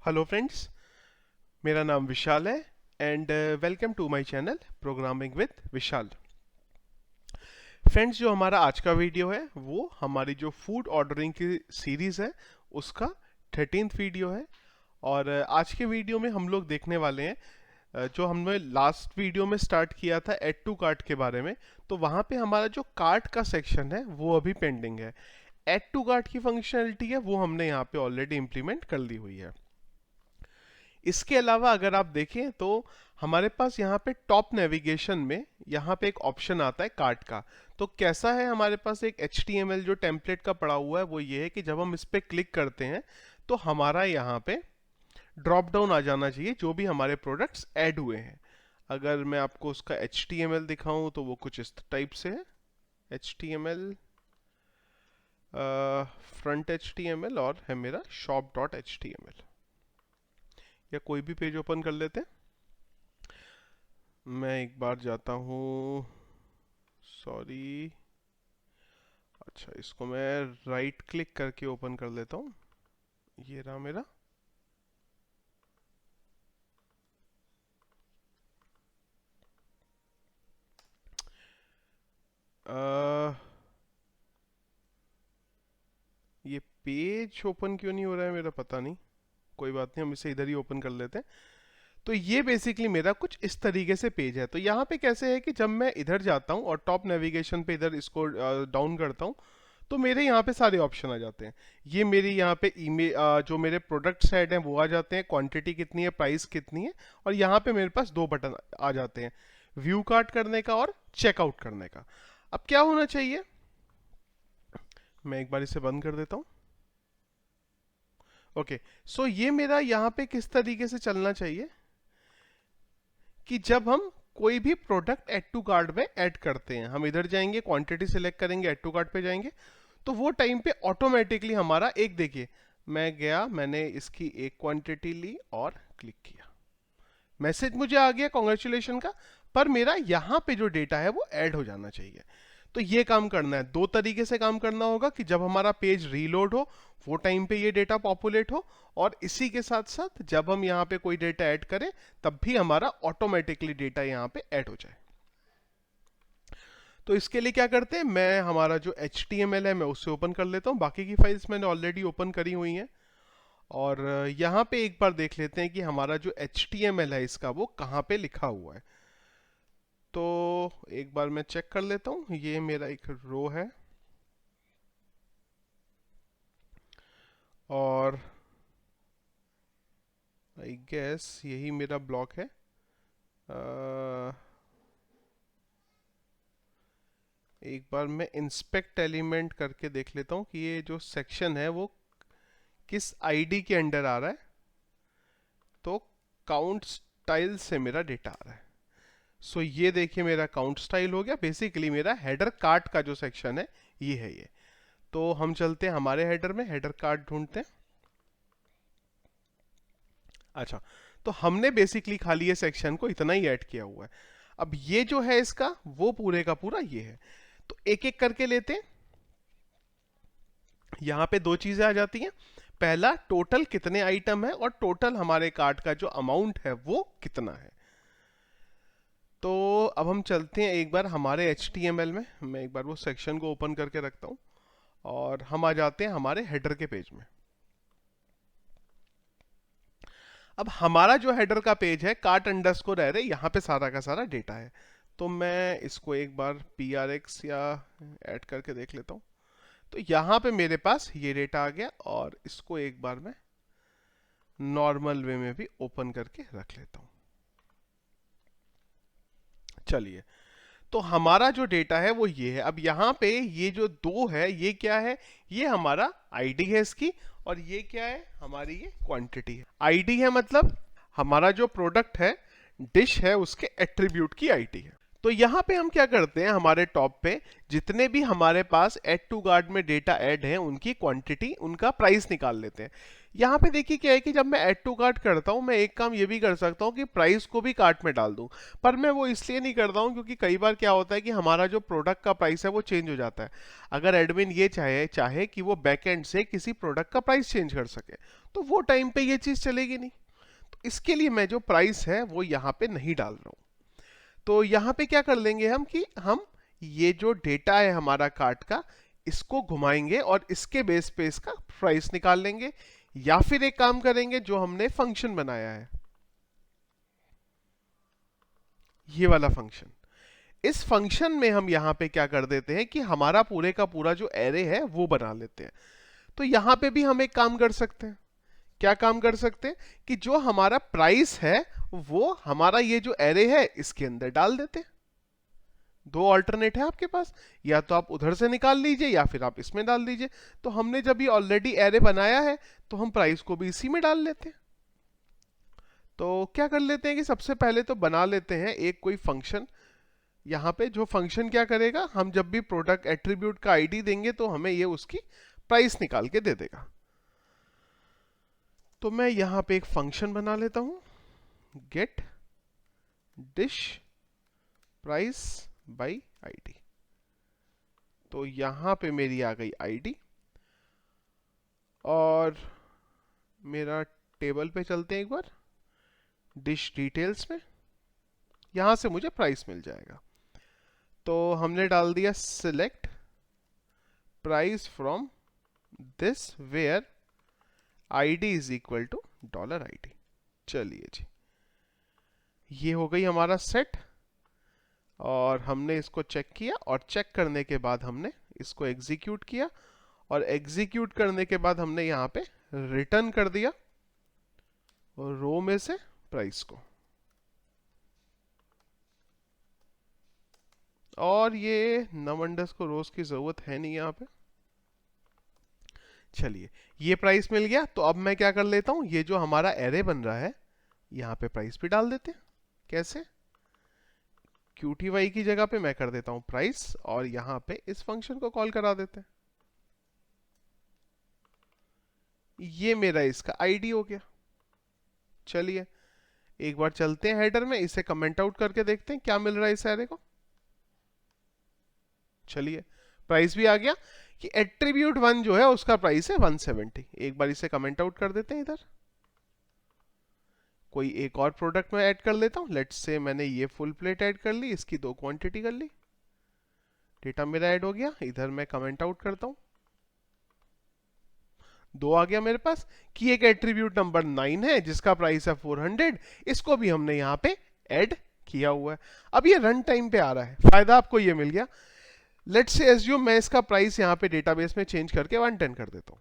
Hello friends, मेरा नाम विशाल है and welcome to my channel programming with Vishal. Friends, जो हमारा आज का वीडियो है वो हमारी जो फूड ऑर्डरिंग की सीरीज़ है उसका 13th वीडियो है। और आज के वीडियो में हम लोग देखने वाले हैं जो हमने लास्ट वीडियो में स्टार्ट किया था ऐड टू कार्ट के बारे में। तो वहाँ पे हमारा जो कार्ट का सेक्शन है वो अभी पेंडिंग है। ऐड टू कार्ट की फंक्शनलिटी है वो हमने यहाँ पे ऑलरेडी इम्प्लीमेंट कर ली हुई है। इसके अलावा अगर आप देखें तो हमारे पास यहाँ पे टॉप नेविगेशन में यहाँ पे एक ऑप्शन आता है कार्ट का। तो कैसा है, हमारे पास एक HTML जो टेम्पलेट का पड़ा हुआ है वो ये है कि जब हम इस पे क्लिक करते हैं तो हमारा यहाँ पे ड्रॉप डाउन आ जाना चाहिए जो भी हमारे प्रोडक्ट्स ऐड हुए हैं। अगर मैं आपको उसका HTML दिखाऊं तो वो कुछ इस टाइप से है। HTML फ्रंट HTML और है मेरा shop.html, या कोई भी पेज ओपन कर लेते हैं। मैं एक बार जाता हूँ, सॉरी, अच्छा इसको मैं राइट क्लिक करके ओपन कर लेता हूँ। ये रहा मेरा। अ, ये पेज ओपन क्यों नहीं हो रहा है मेरा, पता नहीं। कोई बात नहीं, हम इसे इधर ही ओपन कर लेते हैं। तो ये बेसिकली मेरा कुछ इस तरीके से पेज है। तो यहाँ पे कैसे है कि जब मैं इधर जाता हूँ और टॉप नेविगेशन पे इधर इसको डाउन करता हूँ तो मेरे यहाँ पे सारे ऑप्शन आ जाते हैं। ये मेरी यहाँ पे ईमेल जो मेरे प्रोडक्ट्स ऐड हैं वो आ जाते हैं, क्वांटिटी कितनी है, प्राइस कितनी है, और यहाँ पे मेरे पास दो बटन आ जाते हैं, व्यू कार्ट करने का और चेकआउट करने का। अब क्या होना चाहिए, मैं एक बार इसे बंद कर देता हूँ। ओके, सो ये मेरा यहाँ पे किस तरीके से चलना चाहिए कि जब हम कोई भी प्रोडक्ट ऐड टू कार्ट में ऐड करते हैं, हम इधर जाएंगे, क्वांटिटी सिलेक्ट करेंगे, ऐड टू कार्ट पे जाएंगे, तो वो टाइम पे ऑटोमेटिकली हमारा एक, देखिए मैं गया, मैंने इसकी एक क्वांटिटी ली और क्लिक किया, मैसेज मुझे आ गया कॉन्ग्रेचुलेशन का, पर मेरा यहाँ पे जो डेटा है वो ऐड हो जाना चाहिए। तो ये काम करना है, दो तरीके से काम करना होगा कि जब हमारा पेज रीलोड हो वो टाइम पे ये डेटा पॉपुलेट हो, और इसी के साथ साथ जब हम यहाँ पे कोई डेटा ऐड करें तब भी हमारा ऑटोमेटिकली डेटा यहाँ पे ऐड हो जाए। तो इसके लिए क्या करते हैं, मैं हमारा जो HTML है मैं उससे ओपन कर लेता हूँ, बाकी की फाइल्स मैंने ऑलरेडी ओपन करी हुई हैं। और यहाँ पे एक बार देख लेते हैं कि हमारा जो HTML है इसका वो कहाँ पे लिखा हुआ है। तो एक बार मैं चेक कर लेता हूँ, ये मेरा एक रो है और आई गेस यही मेरा ब्लॉक है। एक बार मैं इंस्पेक्ट एलिमेंट करके देख लेता हूँ कि ये जो सेक्शन है वो किस आईडी के अंडर आ रहा है। तो काउंट स्टाइल से मेरा डेटा आ रहा है। सो ये देखिए मेरा काउंट स्टाइल हो गया। बेसिकली मेरा हेडर कार्ट का जो सेक्शन है ये है ये। तो हम चलते हैं हमारे हेडर में, हेडर कार्ट ढूंढते हैं। अच्छा, तो हमने बेसिकली खाली ये सेक्शन को इतना ही ऐड किया हुआ है। अब ये जो है इसका वो पूरे का पूरा ये है। तो एक एक करके लेते हैं। यहाँ पे दो चीजें आ जाती हैं, पहला टोटल कितने आइटम है और टोटल हमारे कार्ट का जो अमाउंट है वो कितना है। तो अब हम चलते हैं एक बार हमारे HTML में, मैं एक बार वो सेक्शन को ओपन करके रखता हूँ और हम आ जाते हैं हमारे हेडर के पेज में। अब हमारा जो हेडर का पेज है कार्ट अंडरस्कोर एरे, यहाँ पे सारा का सारा डेटा है। तो मैं इसको एक बार PRX या ऐड करके देख लेता हूँ। तो यहाँ पे मेरे पास ये डेटा आ गया और इसको एक बार मैं नॉर्मल वे में भी ओपन करके रख लेता हूँ। चलिए, तो हमारा जो डेटा है वो ये है। अब यहाँ पे ये जो दो है ये क्या है, ये हमारा आईडी है इसकी, और ये क्या है, हमारी ये क्वांटिटी है। आईडी है मतलब हमारा जो प्रोडक्ट है, डिश है, उसके एट्रीब्यूट की आईडी है। तो यहाँ पे हम क्या करते हैं, हमारे टॉप पे जितने भी हमारे पास ऐड टू कार्ट में डेटा ऐड है उनकी क्वांटिटी, उनका प्राइस निकाल लेते हैं। यहाँ पे देखिए क्या है कि जब मैं ऐड टू कार्ट करता हूँ, मैं एक काम ये भी कर सकता हूँ कि प्राइस को भी कार्ट में डाल दूँ। पर मैं वो इसलिए नहीं करता हूँ क्योंकि कई बार क्या होता है कि हमारा जो प्रोडक्ट का प्राइस है वो चेंज हो जाता है। अगर एडमिन ये चाहे चाहे कि वो बैकएंड से किसी प्रोडक्ट का प्राइस चेंज कर सके, तो वो टाइम पे ये चीज़ चलेगी नहीं। तो इसके लिए मैं जो प्राइस है वो यहाँ पे नहीं डाल रहा हूँ। तो यहाँ पे क्या कर लेंगे हम कि हम ये जो डेटा है हमारा कार्ट का, इसको घुमाएंगे और इसके बेस पे इसका प्राइस निकाल लेंगे। या फिर एक काम करेंगे, जो हमने फंक्शन बनाया है, ये वाला फंक्शन, इस फंक्शन में हम यहां पे क्या कर देते हैं कि हमारा पूरे का पूरा जो एरे है वो बना लेते हैं। तो यहां पे भी हम एक काम कर सकते हैं। क्या काम कर सकते हैं कि जो हमारा प्राइस है वो हमारा ये जो एरे है इसके अंदर डाल देते हैं। दो अल्टरनेट है आपके पास, या तो आप उधर से निकाल लीजिए या फिर आप इसमें डाल दीजिए। तो हमने जब ये ऑलरेडी एरे बनाया है तो हम प्राइस को भी इसी में डाल लेते हैं। तो क्या कर लेते हैं कि सबसे पहले तो बना लेते हैं एक कोई फंक्शन। यहाँ पे जो फंक्शन क्या करेगा, हम जब भी प्रोडक्ट एट्रीब्यूट का आईडी देंगे तो हमें ये उसकी प्राइस निकाल के दे देगा। तो मैं यहाँ पे एक फंक्शन बना लेता हूँ, get dish price by ID. तो यहाँ पे मेरी आ गई आईडी, और मेरा टेबल पे चलते हैं एक बार, डिश डिटेल्स में, यहाँ से मुझे प्राइस मिल जाएगा। तो हमने डाल दिया select price from this where ID is equal to $id। चलिए जी, ये हो गई हमारा सेट, और हमने इसको चेक किया, और चेक करने के बाद हमने इसको एग्जीक्यूट किया, और एग्जीक्यूट करने के बाद हमने यहाँ पे रिटर्न कर दिया रो में से प्राइस को। और ये नम को रोज की जरूरत है नहीं यहाँ पे। चलिए, ये प्राइस मिल गया। तो अब मैं क्या कर लेता हूँ, ये जो हमारा एरे बन रहा है यहाँ पे प्राइस भी डाल देते हैं। कैसे? QTY की जगह पे मैं कर देता हूँ प्राइस, और यहाँ पे इस फंक्शन को कॉल करा देते हैं। ये मेरा इसका आईडी हो गया। चलिए एक बार चलते हैं हेडर में, इसे कमेंट आउट करके देखते हैं क्या मिल रहा है इस एरे को। चलिए, प्राइस भी आ गया कि एट्रीब्यूट 1 जो है उसका प्राइस है 170। एक बार इसे कमेंट आउट कर देते हैं इधर। कोई एक और प्रोडक्ट मैं ऐड कर लेता हूं। लेट्स से मैंने ये फुल प्लेट ऐड कर ली, इसकी 2 क्वांटिटी कर ली, डेटा मेरा ऐड हो गया। इधर मैं कमेंट आउट करता हूं, 2 आ गया मेरे पास कि एक एट्रीब्यूट नंबर 9 है जिसका प्राइस है 400, इसको भी हमने यहाँ पे ऐड किया हुआ है। अब ये रन टाइम पे आ रहा है, फायदा आपको ये मिल गया। लेट्स से एज्यूम मैं इसका प्राइस यहाँ पे डेटाबेस में चेंज करके 110 कर देता हूँ।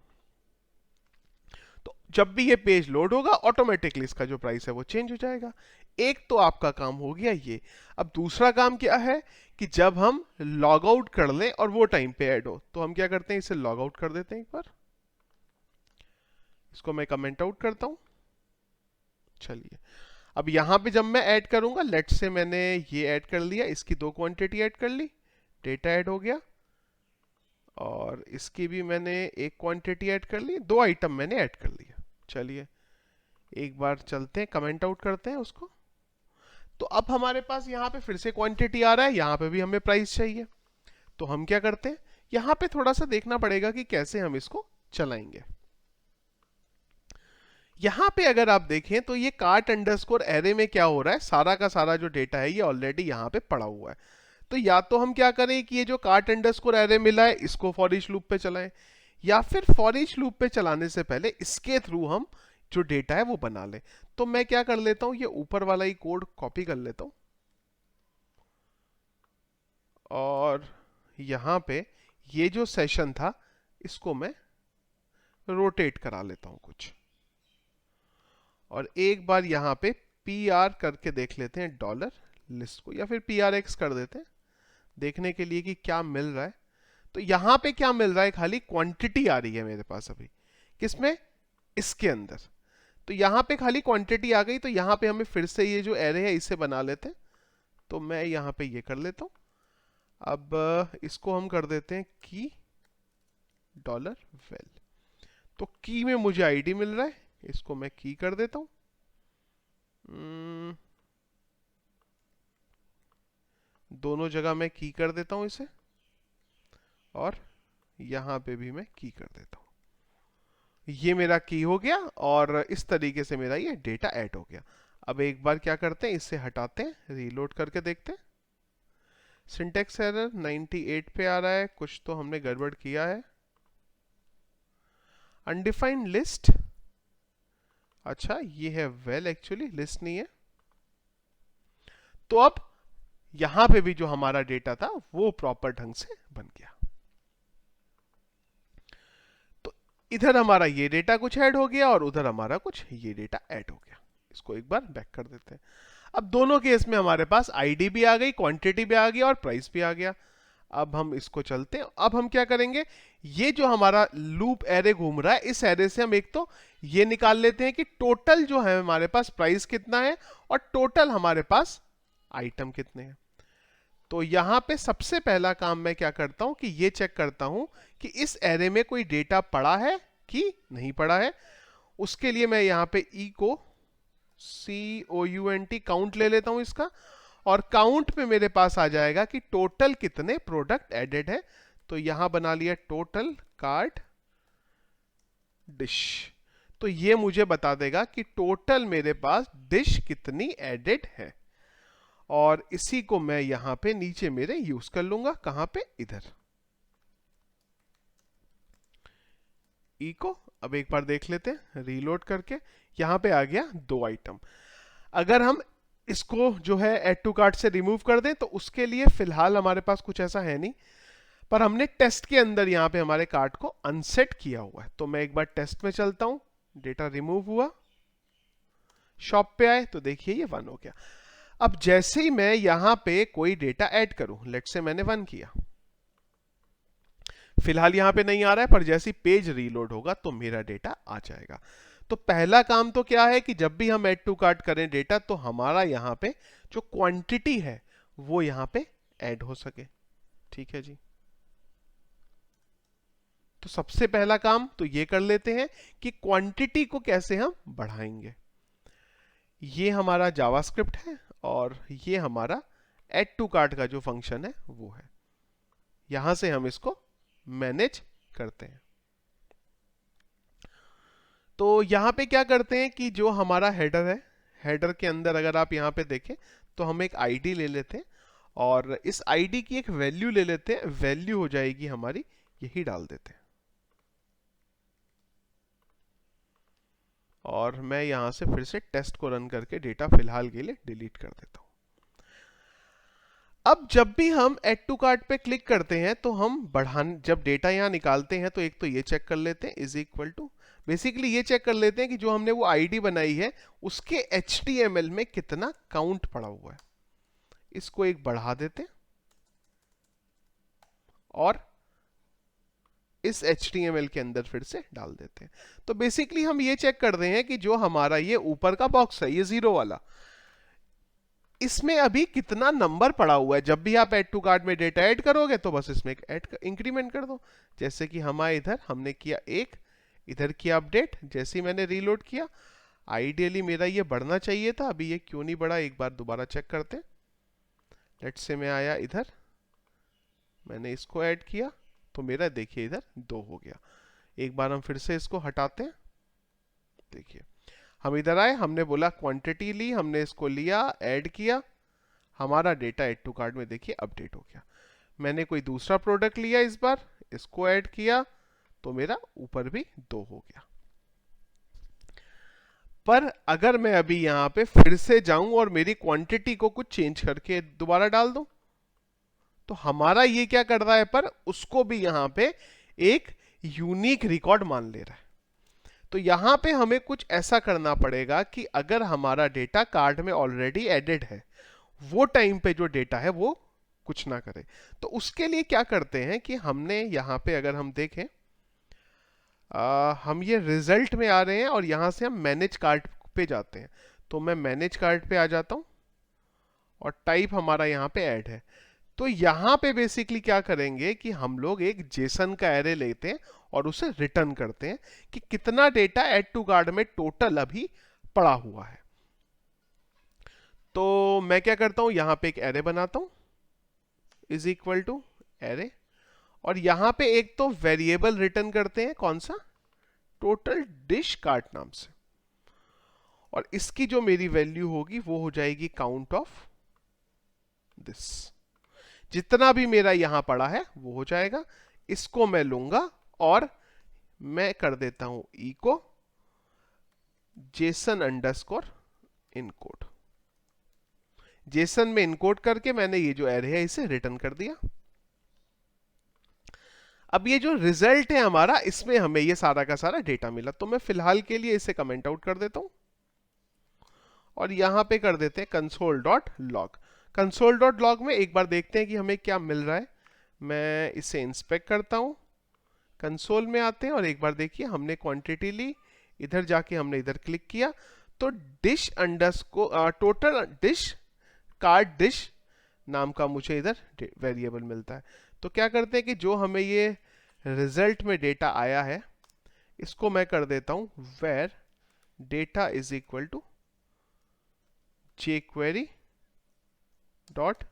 तो जब भी ये पेज लोड होगा ऑटोमेटिकली इसका जो प्राइस है वो चेंज हो जाएगा। एक तो आपका काम हो गया ये। अब दूसरा काम क्या है कि जब हम लॉग आउट कर लें और वो टाइम पे ऐड हो, तो हम क्या करते हैं, इसे लॉग आउट कर देते हैं एक बार। इसको मैं कमेंट आउट करता हूं। चलिए, अब यहां पे जब मैं ऐड करूंगा, लेट्स से मैंने ये ऐड कर लिया, इसकी 2 क्वांटिटी ऐड कर ली, डेटा ऐड हो गया, और इसकी भी मैंने एक क्वांटिटी ऐड कर ली, 2 आइटम मैंने ऐड कर लिया। चलिए एक बार चलते हैं, कमेंट आउट करते हैं उसको। तो अब हमारे पास यहाँ पे फिर से क्वांटिटी आ रहा है, यहाँ पे भी हमें प्राइस चाहिए। तो हम क्या करते हैं, यहाँ पे थोड़ा सा देखना पड़ेगा कि कैसे हम इसको चलाएंगे। यहाँ पे अगर आप देखें तो ये कार्ट अंडरस्कोर एरे में क्या हो रहा है, सारा का सारा जो डेटा है ये ऑलरेडी यहाँ पे पड़ा हुआ है। तो या तो हम क्या करें कि ये जो कार्ट अंडरस्कोर एरे मिला है इसको फॉर ईच लूप पे चलाएं, या फिर फॉर ईच लूप पे चलाने से पहले इसके थ्रू हम जो डेटा है वो बना लें। तो मैं क्या कर लेता हूं, ये ऊपर वाला ही कोड कॉपी कर लेता हूं, और यहां पे ये जो सेशन था इसको मैं रोटेट करा लेता हूं कुछ, और एक बार यहां पे PR करके देख लेते हैं डॉलर लिस्ट को, या फिर PRX कर देते हैं देखने के लिए कि क्या मिल रहा है। तो यहां पे क्या मिल रहा है, खाली क्वांटिटी आ रही है मेरे पास अभी, किसमें, इसके अंदर। तो यहां पे खाली क्वांटिटी आ गई, तो यहां पे हमें फिर से ये जो एरे है इसे बना लेते हैं। तो मैं यहां पे ये कर लेता हूं। अब इसको हम कर देते हैं कि $val। तो की में मुझे आईडी मिल रहा है, इसको मैं की कर देता हूं। दोनों जगह मैं की कर देता हूं इसे, और यहां पे भी मैं की कर देता हूं। ये मेरा की हो गया और इस तरीके से मेरा ये डेटा ऐड हो गया। अब एक बार क्या करते हैं, इससे हटाते हैं, रीलोड करके देखते हैं। सिंटेक्स एरर 98 पे आ रहा है, कुछ तो हमने गड़बड़ किया है। अनडिफाइंड लिस्ट, अच्छा ये है वेल, एक्चुअली लिस्ट नहीं है। तो अब यहां पे भी जो हमारा डेटा था वो प्रॉपर ढंग से बन गया। तो इधर हमारा ये डेटा कुछ ऐड हो गया और उधर हमारा कुछ ये डेटा ऐड हो गया। इसको एक बार बैक कर देते हैं। अब दोनों केस में हमारे पास आईडी भी आ गई, क्वांटिटी भी आ गई और प्राइस भी आ गया। अब हम इसको चलते हैं। अब हम क्या करेंगे, ये जो हमारा लूप एरे घूम रहा है, इस एरे से हम एक तो ये निकाल लेते हैं कि टोटल जो है हमारे पास प्राइस कितना है और टोटल हमारे पास आइटम कितने हैं। तो यहां पे सबसे पहला काम मैं क्या करता हूं कि ये चेक करता हूं कि इस एरे में कोई डेटा पड़ा है कि नहीं पड़ा है। उसके लिए मैं यहां पे ई को COUNT काउंट ले लेता हूं इसका, और काउंट पे मेरे पास आ जाएगा कि टोटल कितने प्रोडक्ट एडेड है। तो यहां बना लिया टोटल कार्ट डिश। तो ये मुझे बता देगा कि टोटल मेरे पास डिश कितनी एडेड है, और इसी को मैं यहां पे नीचे मेरे यूज कर लूंगा। कहां पे, इधर ई को। अब एक बार देख लेते हैं रीलोड करके, यहां पे आ गया 2 आइटम। अगर हम इसको जो है ऐड टू कार्ट से रिमूव कर दें तो उसके लिए फिलहाल हमारे पास कुछ ऐसा है नहीं, पर हमने टेस्ट के अंदर यहां पे हमारे कार्ट को अनसेट किया हुआ है। तो मैं एक बार टेस्ट में चलता हूं, डेटा रिमूव हुआ, शॉप पे आए तो देखिए ये 1 हो गया। अब जैसे ही मैं यहां पे कोई डेटा ऐड करूं, लेट से मैंने 1 किया, फिलहाल यहां पे नहीं आ रहा है, पर जैसे ही पेज रीलोड होगा तो मेरा डेटा आ जाएगा। तो पहला काम तो क्या है कि जब भी हम ऐड टू कार्ट करें डेटा, तो हमारा यहां पे जो क्वांटिटी है वो यहां पे ऐड हो सके। ठीक है जी। तो सबसे पहला काम तो ये कर लेते हैं कि क्वांटिटी को कैसे हम बढ़ाएंगे। ये हमारा जावास्क्रिप्ट है और ये हमारा ऐड टू कार्ट का जो फंक्शन है वो है। यहां से हम इसको मैनेज करते हैं। तो यहां पे क्या करते हैं कि जो हमारा हेडर है, हेडर के अंदर अगर आप यहां पे देखें तो हम एक आईडी ले लेते हैं और इस आईडी की एक वैल्यू ले लेते हैं। वैल्यू हो जाएगी हमारी, यही डाल देते हैं। और मैं यहां से फिर से टेस्ट को रन करके डेटा फिलहाल के लिए डिलीट कर देता हूं। अब जब भी हम ऐड टू कार्ट पे क्लिक करते हैं तो हम जब डेटा यहां निकालते हैं तो एक तो ये चेक कर लेते हैं इज इक्वल टू, बेसिकली ये चेक कर लेते हैं कि जो हमने वो आईडी बनाई है उसके HTML में कितना काउंट पड़ा हुआ है। इसको एक बढ़ा देते हैं और इस HTML के अंदर फिर से डाल देते हैं। तो बेसिकली हम ये चेक कर रहे हैं कि जो हमारा ये ऊपर का बॉक्स है, ये 0 वाला, इसमें अभी कितना नंबर पड़ा हुआ है। जब भी आप ऐड टू कार्ट में डेटा ऐड करोगे तो बस इसमें ऐड इंक्रीमेंट कर दो। जैसे कि हमारे इधर हमने किया 1, इधर किया अपडेट, जैसे ही मैंने रीलोड किया, आइडियली मेरा ये बढ़ना चाहिए था, अभी ये क्यों नहीं बढ़ा, एक बार दोबारा चेक करते हैं। लेट्स से मैं आया इधर, मैंने इसको ऐड किया तो मेरा देखिए इधर 2 हो गया। एक बार हम फिर से इसको हटाते हैं। देखिए हम इधर आए, हमने बोला क्वांटिटी ली, हमने इसको लिया, ऐड किया, हमारा डेटा ऐड टू कार्ट में देखिए अपडेट हो गया। मैंने कोई दूसरा प्रोडक्ट लिया इस बार, इसको ऐड किया तो मेरा ऊपर भी 2 हो गया। पर अगर मैं अभी यहां पे फिर से जाऊं और मेरी क्वांटिटी को कुछ चेंज करके दोबारा डाल दूं, तो हमारा ये क्या कर रहा है, पर उसको भी यहां पे एक यूनिक रिकॉर्ड मान ले रहा है। तो यहां पे हमें कुछ ऐसा करना पड़ेगा कि अगर हमारा डेटा कार्ट में ऑलरेडी एडेड है, वो टाइम पे जो डेटा है वो कुछ ना करे। तो उसके लिए क्या करते हैं कि हमने यहां पे अगर हम देखें, हम ये रिजल्ट में आ रहे हैं और यहां से हम मैनेज कार्ट पे जाते हैं। तो मैं मैनेज कार्ट पे आ जाता हूं और टाइप हमारा यहां पे ऐड है। तो यहां पे बेसिकली क्या करेंगे कि हम लोग एक जेसन का एरे लेते हैं और उसे रिटर्न करते हैं कि कितना डेटा ऐड टू कार्ट में टोटल अभी पड़ा हुआ है। तो मैं क्या करता हूं, यहां पे एक एरे बनाता हूं, इज इक्वल टू एरे, और यहां पे एक तो वेरिएबल रिटर्न करते हैं, कौन सा, टोटल डिश कार्ट नाम से, और इसकी जो मेरी वैल्यू होगी वो हो जाएगी काउंट ऑफ दिस। जितना भी मेरा यहां पड़ा है वो हो जाएगा। इसको मैं लूंगा और मैं कर देता हूं echo JSON underscore encode. JSON में इनकोड करके मैंने ये जो एरे है इसे रिटर्न कर दिया। अब ये जो रिजल्ट है हमारा, इसमें हमें ये सारा का सारा डेटा मिला, तो मैं फिलहाल के लिए इसे कमेंट आउट कर देता हूं और यहां पे कर देते हैं console dot log. Console dot log में एक बार देखते हैं कि हमें क्या मिल रहा है। मैं इसे इंस्पेक्ट करता हूं, कंसोल में आते हैं और एक बार देखिए हमने क्वांटिटी ली, इधर जाके हमने इधर क्लिक किया तो dish underscore total dish cart dish नाम का मुझे इधर वेरिएबल मिलता है। तो क्या करते हैं कि जो हमें ये रिजल्ट में डेटा आया है इसको मैं कर देता हूं where data is equal to jQuery dot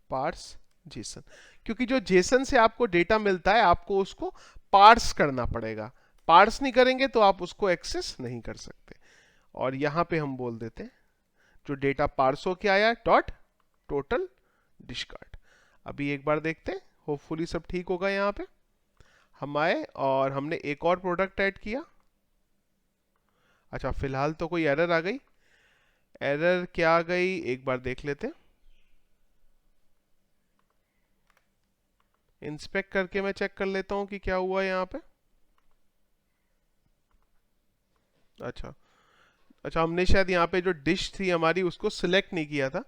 parse JSON, क्योंकि जो जेसन से आपको डेटा मिलता है आपको उसको पार्स करना पड़ेगा, पार्स नहीं करेंगे तो आप उसको एक्सेस नहीं कर सकते। और यहां पे हम बोल देते हैं जो डेटा पार्स हो के आया डॉट टोटल डिश कार्ट। अभी एक बार देखते हैं, होपफुली सब ठीक होगा। यहाँ पे हम आए और हमने एक और प्रोडक्ट ऐड किया। अच्छा, फिलहाल तो कोई एरर आ गई, एरर क्या आ गई एक बार देख लेते हैं। इंस्पेक्ट करके मैं चेक कर लेता हूं कि क्या हुआ यहाँ पे। अच्छा अच्छा, हमने शायद यहाँ पे जो डिश थी हमारी उसको सिलेक्ट नहीं किया था,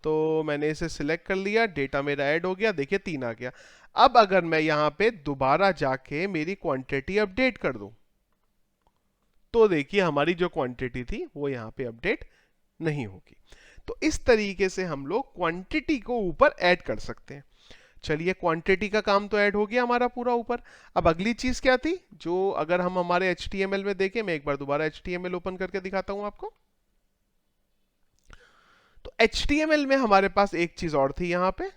तो मैंने इसे सिलेक्ट कर लिया, डेटा मेरा ऐड हो गया, देखिए 3 आ गया। अब अगर मैं यहाँ पे दोबारा जाके मेरी क्वांटिटी अपडेट कर दूं तो देखिए हमारी जो क्वांटिटी थी वो यहाँ पे अपडेट नहीं होगी। तो इस तरीके से हम लोग क्वांटिटी को ऊपर ऐड कर सकते हैं। चलिए, क्वांटिटी का काम तो ऐड हो गया हमारा पूरा ऊपर। अब अगली चीज क्या थी, जो अगर हम हमारे HTML में देखें, मैं एक बार दोबारा HTML ओपन करके दिखाता हूं आपको। तो HTML में हमारे पास एक चीज और थी यहां पे,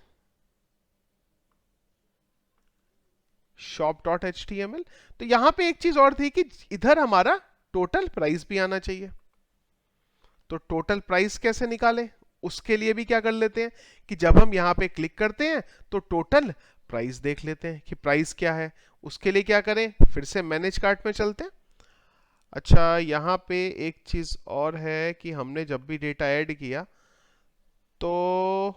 shop.html। तो यहां पे एक चीज और थी कि इधर हमारा टोटल प्राइस भी आना चाहिए। तो टोटल प्राइस कैसे निकालें, उसके लिए भी क्या कर लेते हैं कि जब हम यहां पे क्लिक करते हैं तो टोटल प्राइस देख लेते हैं कि प्राइस क्या है। उसके लिए क्या करें, फिर से मैनेज कार्ट में चलते हैं। अच्छा, यहां पे एक चीज और है कि हमने जब भी डेटा ऐड किया तो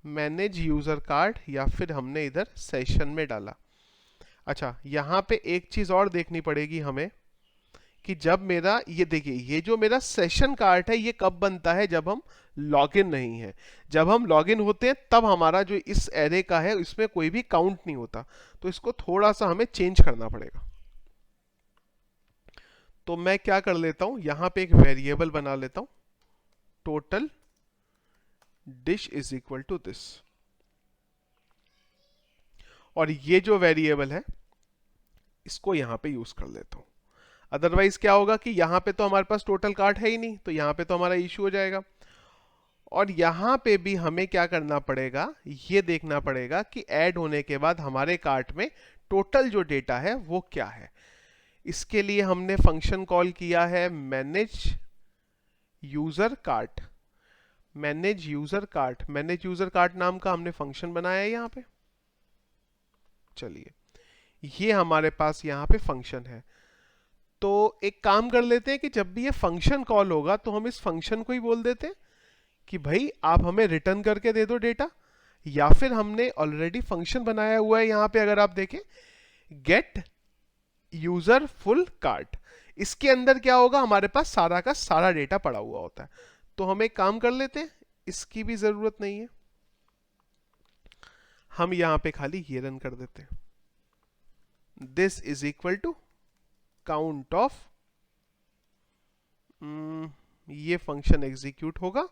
मैनेज यूजर कार्ड या फिर हमने इधर सेशन में डाला। अच्छा, यहां पे एक चीज और देखनी पड़ेगी हमें कि जब मेरा ये देखिए ये जो मेरा सेशन कार्ट है ये कब बनता है, जब हम लॉगिन नहीं है। जब हम लॉगिन होते हैं तब हमारा जो इस एरे का है इसमें कोई भी काउंट नहीं होता, तो इसको थोड़ा सा हमें चेंज करना पड़ेगा। तो मैं क्या कर लेता हूं, यहां पे एक वेरिएबल बना लेता हूं, total dish is equal to this, और ये जो वेरिएबल है इसको यहां पे यूज कर लेता हूं। अदरवाइज क्या होगा कि यहां पे तो हमारे पास टोटल कार्ट है ही नहीं, तो यहां पे तो हमारा इश्यू हो जाएगा। और यहां पे भी हमें क्या करना पड़ेगा, ये देखना पड़ेगा कि ऐड होने के बाद हमारे कार्ट में टोटल जो डेटा है वो क्या है। इसके लिए हमने फंक्शन कॉल किया है manage user cart. Manage user cart, manage user cart नाम का हमने फंक्शन बनाया है यहाँ पे। चलिए, ये हमारे पास यहाँ पे फंक्शन है। तो एक काम कर लेते हैं कि जब भी ये फंक्शन कॉल होगा तो हम इस फंक्शन को ही बोल देते हैं कि भाई आप हमें रिटर्न करके दे दो डेटा, या फिर हमने ऑलरेडी फंक्शन बनाया हुआ है यहाँ पे, अगर आप देखें गेट यूजर फुल कार्ट। इसके अंदर क्या होगा, हमारे पास सारा का सारा डेटा पड़ा हुआ होता है। तो हम एक काम कर लेते हैं, इसकी भी जरूरत नहीं है, हम यहां पे खाली ये रन कर देते हैं, this is equal to count of, ये फंक्शन एग्जीक्यूट होगा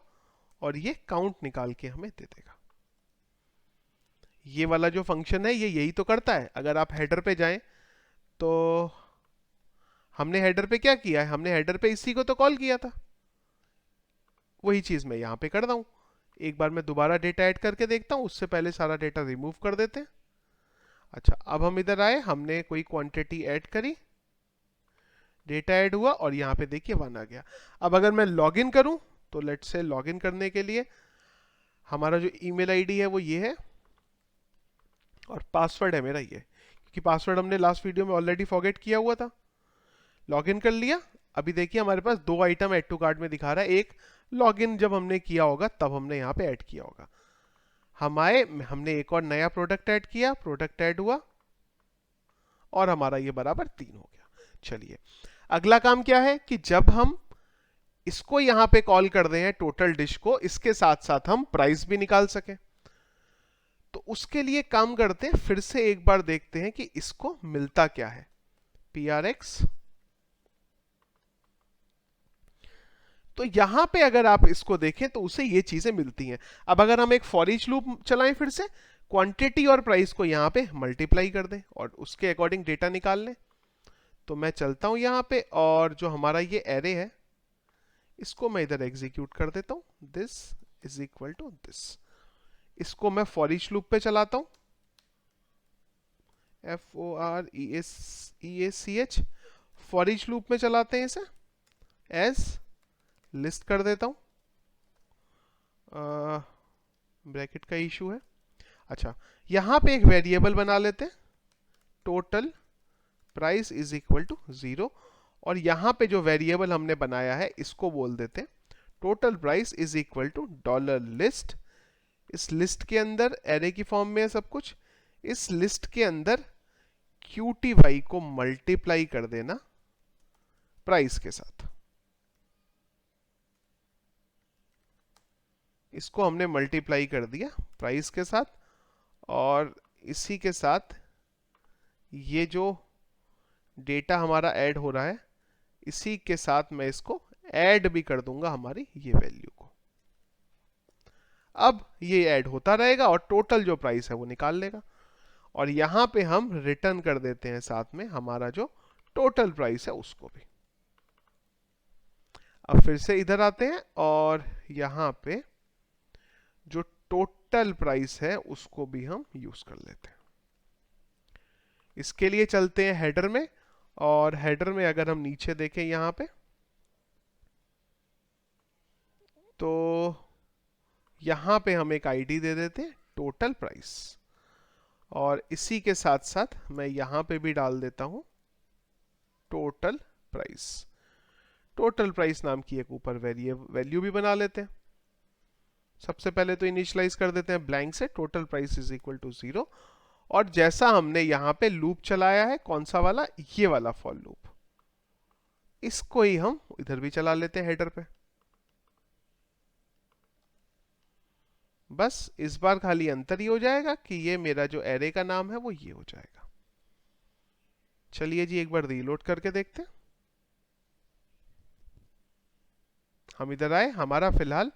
और ये काउंट निकाल के हमें दे देगा। ये वाला जो फंक्शन है ये यही तो करता है। अगर आप हेडर पे जाएं तो हमने हेडर पे क्या किया है, हमने हेडर पे इसी को तो कॉल किया था, वही चीज मैं यहाँ पे कर रहा हूँ। एक बार मैं दोबारा डेटा ऐड करके देखता हूँ, उससे पहले सारा डेटा रिमूव कर देते हैं। अच्छा, अब हम इधर आए, हमने कोई क्वांटिटी ऐड करी, डेटा ऐड हुआ और यहाँ पे देखिए 1 आ गया। अब अगर मैं लॉगिन करूं तो लेट्स से लॉगिन करने के लिए हमारा जो ईमेल आईडी है वो ये है और पासवर्ड है मेरा ये, क्योंकि पासवर्ड हमने लास्ट वीडियो में ऑलरेडी फॉरगेट किया हुआ था। लॉगिन कर लिया। अभी देखिए हमारे पास 2 आइटम ऐड टू कार्ट में दिखा रहा है। एक लॉगिन जब हमने किया होगा तब हमने यहाँ पे ऐड किया होगा। हमने एक और नया प्रोडक्ट ऐड किया, प्रोडक्ट ऐड हुआ और हमारा ये बराबर 3 हो गया। चलिए, अगला काम क्या है कि जब हम इसको यहां पे कॉल कर रहे हैं टोटल डिश को, इसके साथ साथ हम प्राइस भी निकाल सके, तो उसके लिए काम करते हैं, फिर से एक बार देखते हैं कि इसको मिलता क्या है। PRX, तो यहां पे अगर आप इसको देखें तो उसे ये चीजें मिलती हैं। अब अगर हम एक फॉर ईच लूप चलाएं, फिर से क्वांटिटी और प्राइस को यहां पे मल्टीप्लाई कर दें और उसके अकॉर्डिंग डेटा निकाल लें, तो मैं चलता हूं यहां पे और जो हमारा ये एरे है इसको मैं इधर एग्जीक्यूट कर देता हूं, this is equal to this. इसको मैं फॉर ईच लूप पे चलाता हूं, FOREACH, फॉर ईच लूप में चलाते हैं इसे, एज लिस्ट कर देता हूं, ब्रैकेट का इशू है। अच्छा, यहां पे एक वेरिएबल बना लेते हैं, total price is equal to 0, और यहां पे जो वेरिएबल हमने बनाया है इसको बोल देते हैं total price is equal to dollar list. इस लिस्ट के अंदर एरे की फॉर्म में है सब कुछ, इस लिस्ट के अंदर QTY को मल्टीप्लाई कर देना प्राइस के साथ। इसको हमने मल्टीप्लाई कर दिया प्राइस के साथ, और इसी के साथ ये जो डेटा हमारा ऐड हो रहा है इसी के साथ मैं इसको ऐड भी कर दूंगा हमारी ये वैल्यू को। अब ये ऐड होता रहेगा और टोटल जो प्राइस है वो निकाल लेगा, और यहां पे हम रिटर्न कर देते हैं साथ में हमारा जो टोटल प्राइस है उसको भी। अब फिर से इधर आते हैं और यहां पे जो टोटल प्राइस है उसको भी हम यूज कर लेते हैं। इसके लिए चलते हैं हेडर में, और हेडर में अगर हम नीचे देखें यहां पे, तो यहां पे हम एक आईडी दे देते हैं टोटल प्राइस, और इसी के साथ साथ मैं यहां पे भी डाल देता हूं टोटल प्राइस। टोटल प्राइस नाम की एक ऊपर वैल्यू भी बना लेते हैं। सबसे पहले तो इनिशियलाइज कर देते हैं ब्लैंक से, total price is equal to 0, और जैसा हमने यहां पे लूप चलाया है, कौन सा वाला, ये वाला फॉर लूप, इसको ही हम इधर भी चला लेते हैं हेडर पे। बस इस बार खाली अंतर ही हो जाएगा कि ये मेरा जो एरे का नाम है वो ये हो जाएगा। चलिए जी, एक बार रीलोड करके देखते हैं। हम इधर आए, हमारा फिलहाल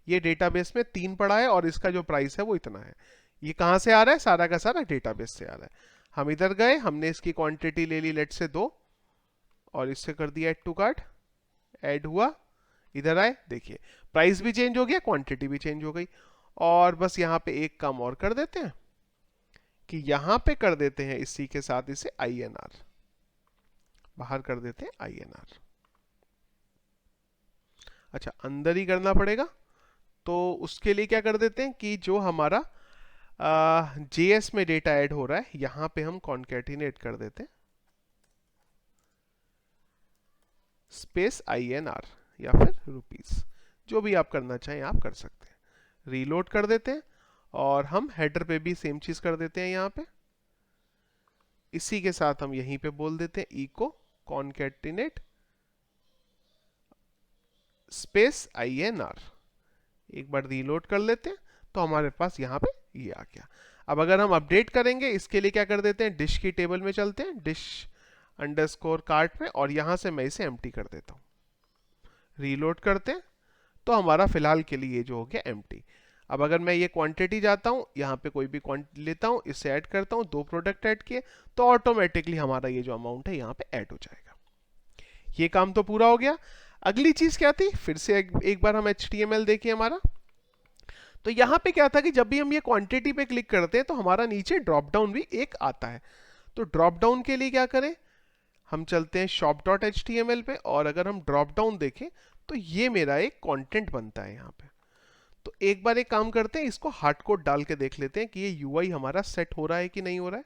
ये डेटाबेस में 3 पड़ा है और इसका जो प्राइस है वो इतना है। ये कहां से आ रहा है, सारा का सारा डेटाबेस से आ रहा है। हम इधर गए, हमने इसकी क्वांटिटी ले ली लेट से 2, और इससे कर दिया ऐड टू कार्ट, ऐड हुआ। इधर आए, देखिए प्राइस भी चेंज हो गया, क्वांटिटी भी चेंज हो गई। और बस यहाँ पे एक काम और कर देते हैं कि यहाँ पे कर देते हैं इसी के साथ इसे INR, बाहर कर देते हैं INR। अच्छा, अंदर ही करना पड़ेगा, तो उसके लिए क्या कर देते हैं कि जो हमारा JS में डेटा ऐड हो रहा है यहां पे हम कॉन्केटिनेट कर देते हैं स्पेस INR या फिर रुपीस, जो भी आप करना चाहें आप कर सकते हैं। रीलोड कर देते हैं और हम हेडर पे भी सेम चीज कर देते हैं। यहाँ पे इसी के साथ हम यहीं पे बोल देते हैं इको कॉन्केटिनेट स्पेस INR। एक बार रीलोड कर लेते हैं तो हमारे पास यहाँ पे ये आ गया। अब अगर हम अपडेट करेंगे, इसके लिए क्या कर देते हैं, डिश की टेबल में चलते हैं, डिश अंडरस्कोर कार्ट में, और यहां से मैं इसे एम्प्टी कर देता हूं। रीलोड करते हैं तो हमारा फिलहाल के लिए ये जो हो गया एम्प्टी। अब अगर मैं ये क्वांटिटी जाता हूँ, यहाँ पे कोई भी क्वांटिटी लेता हूँ, इससे ऐड करता हूँ, 2 प्रोडक्ट ऐड किए, तो ऑटोमेटिकली हमारा ये जो अमाउंट है यहाँ पे ऐड हो जाएगा। ये काम तो पूरा हो गया। अगली चीज क्या थी, फिर से एक बार हम HTML देखिए हमारा। तो यहाँ पे क्या था कि जब भी हम ये क्वांटिटी पे क्लिक करते हैं तो हमारा नीचे ड्रॉप डाउन भी एक आता है। तो ड्रॉप डाउन के लिए क्या करें, हम चलते हैं shop.html पे, और अगर हम ड्रॉप डाउन देखें तो ये मेरा एक कंटेंट बनता है यहाँ पे। तो एक बार एक काम करते हैं, इसको हार्ड कोड डाल के देख लेते हैं कि ये यूआई हमारा सेट हो रहा है कि नहीं हो रहा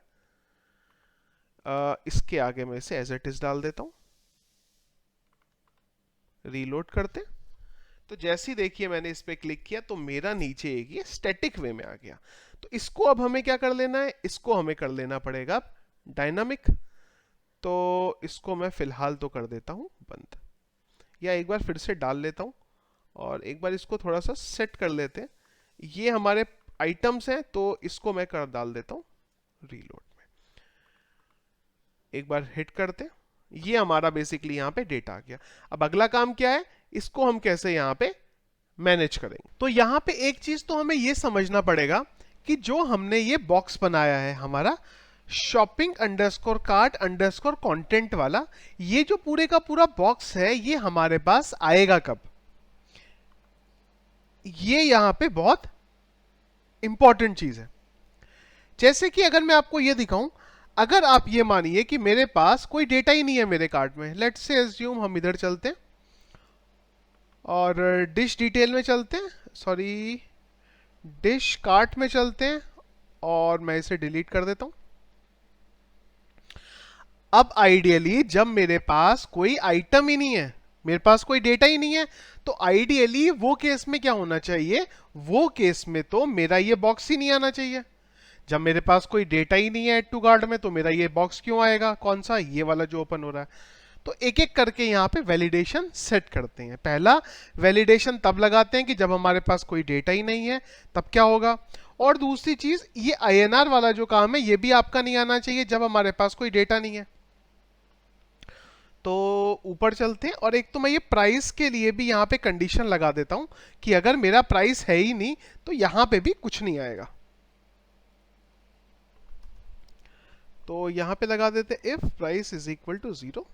है। इसके आगे मैं इसे एज इट इज डाल देता हूँ, रीलोड करते हैं। तो जैसे ही देखिए मैंने इस पे क्लिक किया तो मेरा नीचे एक ये स्टैटिक वे में आ गया। तो इसको अब हमें क्या कर लेना है, इसको हमें कर लेना पड़ेगा डायनामिक। तो इसको मैं फिलहाल तो कर देता हूं बंद, या एक बार फिर से डाल लेता हूं और एक बार इसको थोड़ा सा सेट कर लेते हैं। ये हमारे आइटम्स हैं तो इसको मैं कर डाल देता हूं रीलोड में। एक बार हिट करते हैं, ये हमारा बेसिकली यहाँ पे डेटा आ गया। अब अगला काम क्या है, इसको हम कैसे यहाँ पे मैनेज करेंगे। तो यहाँ पे एक चीज तो हमें ये समझना पड़ेगा कि जो हमने ये बॉक्स बनाया है हमारा shopping underscore cart underscore content वाला, ये जो पूरे का पूरा बॉक्स है ये हमारे पास आएगा कब, ये यहां पे बहुत इंपॉर्टेंट चीज है। जैसे कि अगर मैं आपको ये दिखाऊं, अगर आप ये मानिए कि मेरे पास कोई डेटा ही नहीं है मेरे कार्ट में, लेट्स से एज्यूम हम इधर चलते हैं और डिश डिटेल में चलते हैं, सॉरी डिश कार्ट में चलते हैं और मैं इसे डिलीट कर देता हूं। अब आइडियली जब मेरे पास कोई आइटम ही नहीं है, मेरे पास कोई डेटा ही नहीं है, तो आइडियली वो केस में क्या होना चाहिए, वो केस में तो मेरा ये बॉक्स ही नहीं आना चाहिए। जब मेरे पास कोई डेटा ही नहीं है ऐड टू कार्ट में तो मेरा ये बॉक्स क्यों आएगा, कौन सा, ये वाला जो ओपन हो रहा है। तो एक एक करके यहाँ पे वैलिडेशन सेट करते हैं। पहला वैलिडेशन तब लगाते हैं कि जब हमारे पास कोई डेटा ही नहीं है, तब क्या होगा। और दूसरी चीज, ये INR वाला जो काम है ये भी आपका नहीं आना चाहिए जब हमारे पास कोई डेटा नहीं है। तो ऊपर चलते हैं और एक तो मैं ये प्राइस के लिए भी यहाँ पे कंडीशन लगा देता हूं कि अगर मेरा प्राइस है ही नहीं तो यहाँ पे भी कुछ नहीं आएगा। तो यहाँ पे लगा देते if price is equal to 0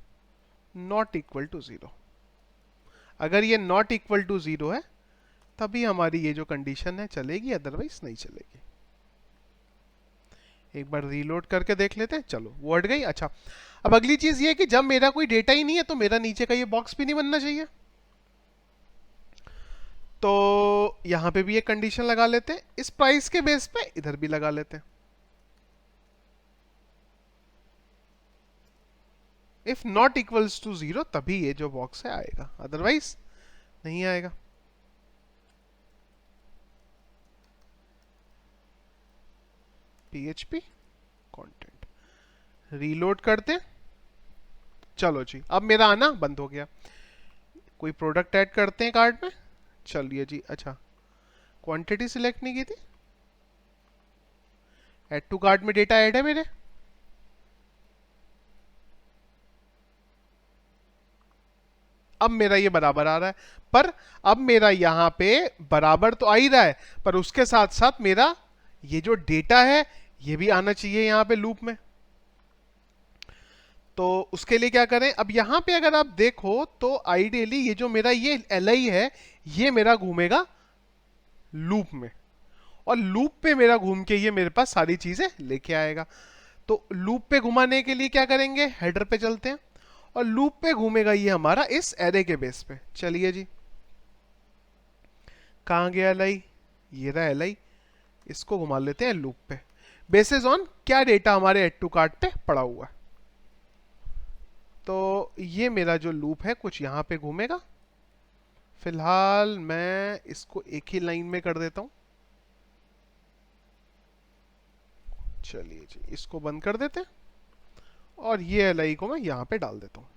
not equal to 0। अगर ये नॉट इक्वल टू 0 है तभी हमारी ये जो कंडीशन है चलेगी, अदरवाइज नहीं चलेगी। एक बार रीलोड करके देख लेते हैं, चलो वो हट गई। अच्छा, अब अगली चीज ये है कि जब मेरा कोई डेटा ही नहीं है तो मेरा नीचे का ये बॉक्स भी नहीं बनना चाहिए। तो यहां पे भी एक कंडीशन लगा लेते हैं, इस प्राइस के बेस पे इधर भी लगा लेते हैं। इफ नॉट इक्वल्स टू 0 तभी ये जो बॉक्स है आएगा, अदरवाइज नहीं आएगा। PHP कंटेंट, रीलोड करते, चलो जी अब मेरा आना बंद हो गया। कोई प्रोडक्ट ऐड करते हैं कार्ट में, चलिए जी। अच्छा, क्वांटिटी सिलेक्ट नहीं की थी, ऐड टू कार्ट में डेटा ऐड है मेरे। अब मेरा ये बराबर आ रहा है, पर अब मेरा यहां पे बराबर तो आ ही रहा है, पर उसके साथ साथ मेरा ये जो डेटा है ये भी आना चाहिए यहां पे लूप में। तो उसके लिए क्या करें, अब यहां पे अगर आप देखो तो आइडियली ये जो मेरा ये LI है ये मेरा घूमेगा लूप में, और लूप पे मेरा घूम के ये मेरे पास सारी चीजें लेके आएगा। तो लूप पे घुमाने के लिए क्या करेंगे, हेडर पे चलते हैं और लूप पे घूमेगा ये हमारा इस एरे के बेस पे। चलिए जी, कहां गया LI, ये रहा LI, इसको घुमा लेते हैं लूप पे, बेसिस ऑन क्या डेटा हमारे ऐड टू कार्ट पे पड़ा हुआ है। तो ये मेरा जो लूप है कुछ यहां पे घूमेगा। फिलहाल मैं इसको एक ही लाइन में कर देता हूं, चलिए जी इसको बंद कर देते हैं और ये LI को मैं यहां पे डाल देता हूं।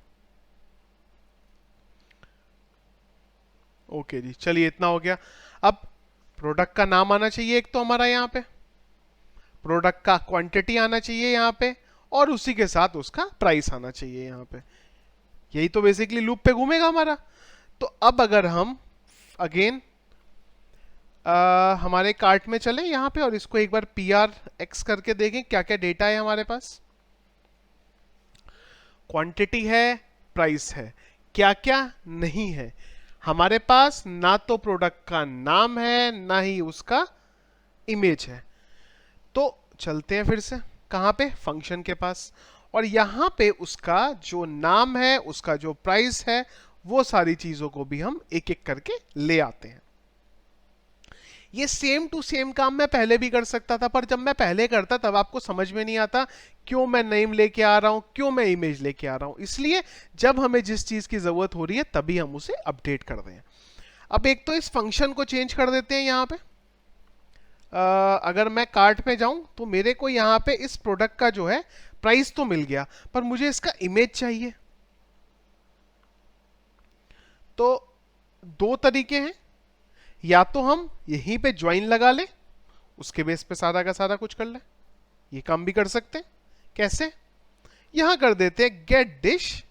ओके जी, चलिए इतना हो गया। अब प्रोडक्ट का नाम आना चाहिए एक तो हमारा यहाँ पे, प्रोडक्ट का क्वांटिटी आना चाहिए यहाँ पे, और उसी के साथ उसका प्राइस आना चाहिए यहाँ पे। यही तो बेसिकली लूप पे घूमेगा हमारा। तो अब अगर हम अगेन हमारे कार्ट में चले यहाँ पे और इसको एक बार PRX करके देखें क्या क्या डेटा है हमारे पास। क्वांटिटी है, प्राइस है, क्या क्या नहीं है हमारे पास। ना तो प्रोडक्ट का नाम है ना ही उसका इमेज है। तो चलते हैं फिर से कहाँ पे, फंक्शन के पास, और यहाँ पे उसका जो नाम है, उसका जो प्राइस है, वो सारी चीजों को भी हम एक एक करके ले आते हैं। ये सेम टू सेम काम मैं पहले भी कर सकता था, पर जब मैं पहले करता तब आपको समझ में नहीं आता क्यों मैं नेम लेके आ रहा हूं, क्यों मैं इमेज लेके आ रहा हूं। इसलिए जब हमें जिस चीज की जरूरत हो रही है तभी हम उसे अपडेट कर दें। अब एक तो इस फंक्शन को चेंज कर देते हैं यहां पे। अगर मैं कार्ट पे जाऊं तो मेरे को यहां पे इस प्रोडक्ट का जो है प्राइस तो मिल गया, पर मुझे इसका इमेज चाहिए। तो दो तरीके हैं, या तो हम यहीं पे ज्वाइन लगा लें, उसके बेस पे सारा का सारा कुछ कर लें, ये काम भी कर सकते हैं। कैसे, यहां कर देते हैं get dish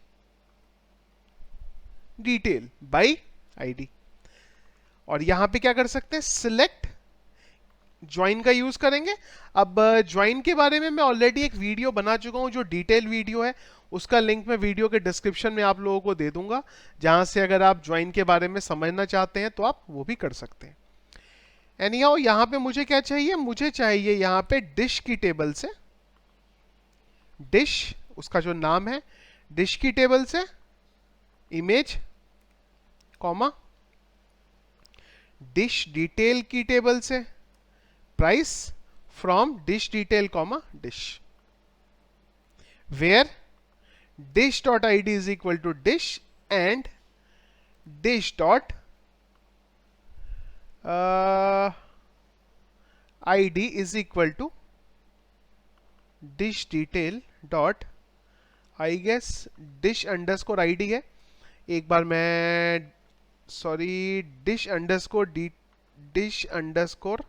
detail by ID, और यहां पे क्या कर सकते हैं, सिलेक्ट ज्वाइन का यूज करेंगे। अब ज्वाइन के बारे में मैं ऑलरेडी एक वीडियो बना चुका हूं, जो डिटेल वीडियो है, उसका लिंक मैं वीडियो के डिस्क्रिप्शन में आप लोगों को दे दूंगा, जहां से अगर आप ज्वाइन के बारे में समझना चाहते हैं तो आप वो भी कर सकते हैं। एनीहाउ यहां पे मुझे क्या चाहिए, मुझे चाहिए यहां पे डिश की टेबल से, डिश उसका जो नाम है, डिश की टेबल से इमेज, कॉमा डिश डिटेल की टेबल से price from dish detail comma dish, where dish dot id is equal to dish and dish dot id is equal to dish detail dot, I guess dish underscore id है। एक बार मैं sorry dish underscore dish underscore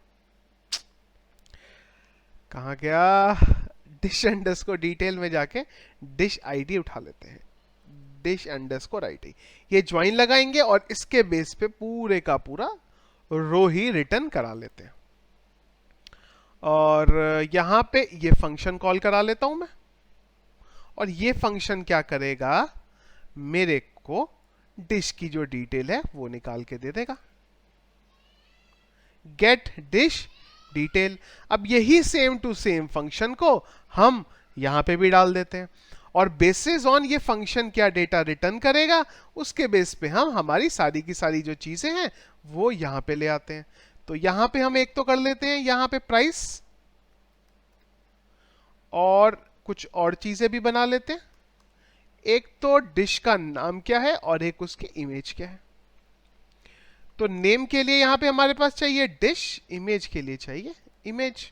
कहाँ गया, dish underscore detail में जाके dish ID उठा लेते हैं, डिश अंडरस्कोर आईडी। ये ज्वाइन लगाएंगे और इसके बेस पे पूरे का पूरा रो ही रिटर्न करा लेते हैं। और यहां पे ये फंक्शन कॉल करा लेता हूं मैं, और ये फंक्शन क्या करेगा, मेरे को डिश की जो डिटेल है वो निकाल के दे देगा, गेट डिश डिटेल। अब यही सेम टू सेम फंक्शन को हम यहां पे भी डाल देते हैं, और बेसिस ऑन ये फंक्शन क्या डेटा रिटर्न करेगा, उसके बेस पे हम हमारी सारी की सारी जो चीजें हैं वो यहां पे ले आते हैं। तो यहां पे हम एक तो कर लेते हैं यहां पे प्राइस, और कुछ और चीजें भी बना लेते हैं। एक तो डिश का नाम क्या है और एक उसकी इमेज क्या है। तो नेम के लिए यहां पे हमारे पास चाहिए डिश, इमेज के लिए चाहिए इमेज।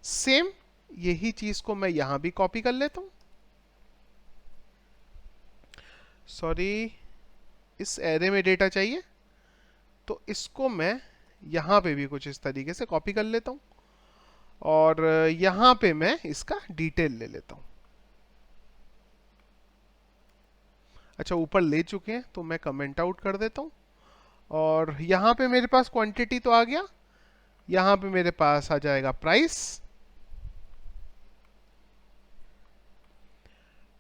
सेम यही चीज को मैं यहां भी कॉपी कर लेता हूं, सॉरी इस एरे में डेटा चाहिए तो इसको मैं यहां पे भी कुछ इस तरीके से कॉपी कर लेता हूं, और यहां पे मैं इसका डिटेल ले लेता हूं। अच्छा ऊपर ले चुके हैं तो मैं कमेंट आउट कर देता हूं, और यहां पे मेरे पास क्वांटिटी तो आ गया, यहां पे मेरे पास आ जाएगा प्राइस,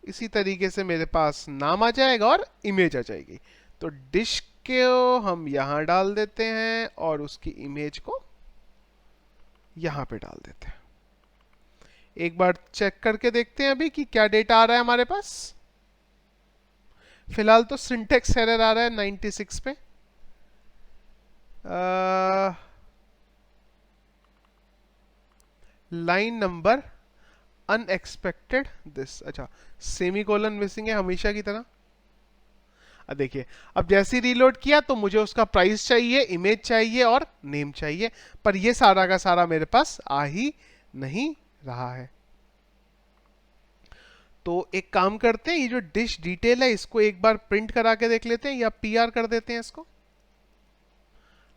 इसी तरीके से मेरे पास नाम आ जाएगा और इमेज आ जाएगी। तो डिश को हम यहां डाल देते हैं और उसकी इमेज को यहां पे डाल देते हैं। एक बार चेक करके देखते हैं अभी कि क्या डेटा आ रहा है हमारे पास। फिलहाल तो सिंटेक्स एरर आ रहा है 96 पे। लाइन नंबर अनएक्सपेक्टेड दिस, अच्छा सेमीकोलन मिसिंग है हमेशा की तरह। अब देखिए, अब जैसे ही रीलोड किया तो मुझे उसका प्राइस चाहिए, इमेज चाहिए और नेम चाहिए, पर ये सारा का सारा मेरे पास आ ही नहीं रहा है। तो एक काम करते हैं, ये जो डिश डिटेल है इसको एक बार प्रिंट करा के देख लेते हैं, या पीआर कर देते हैं इसको।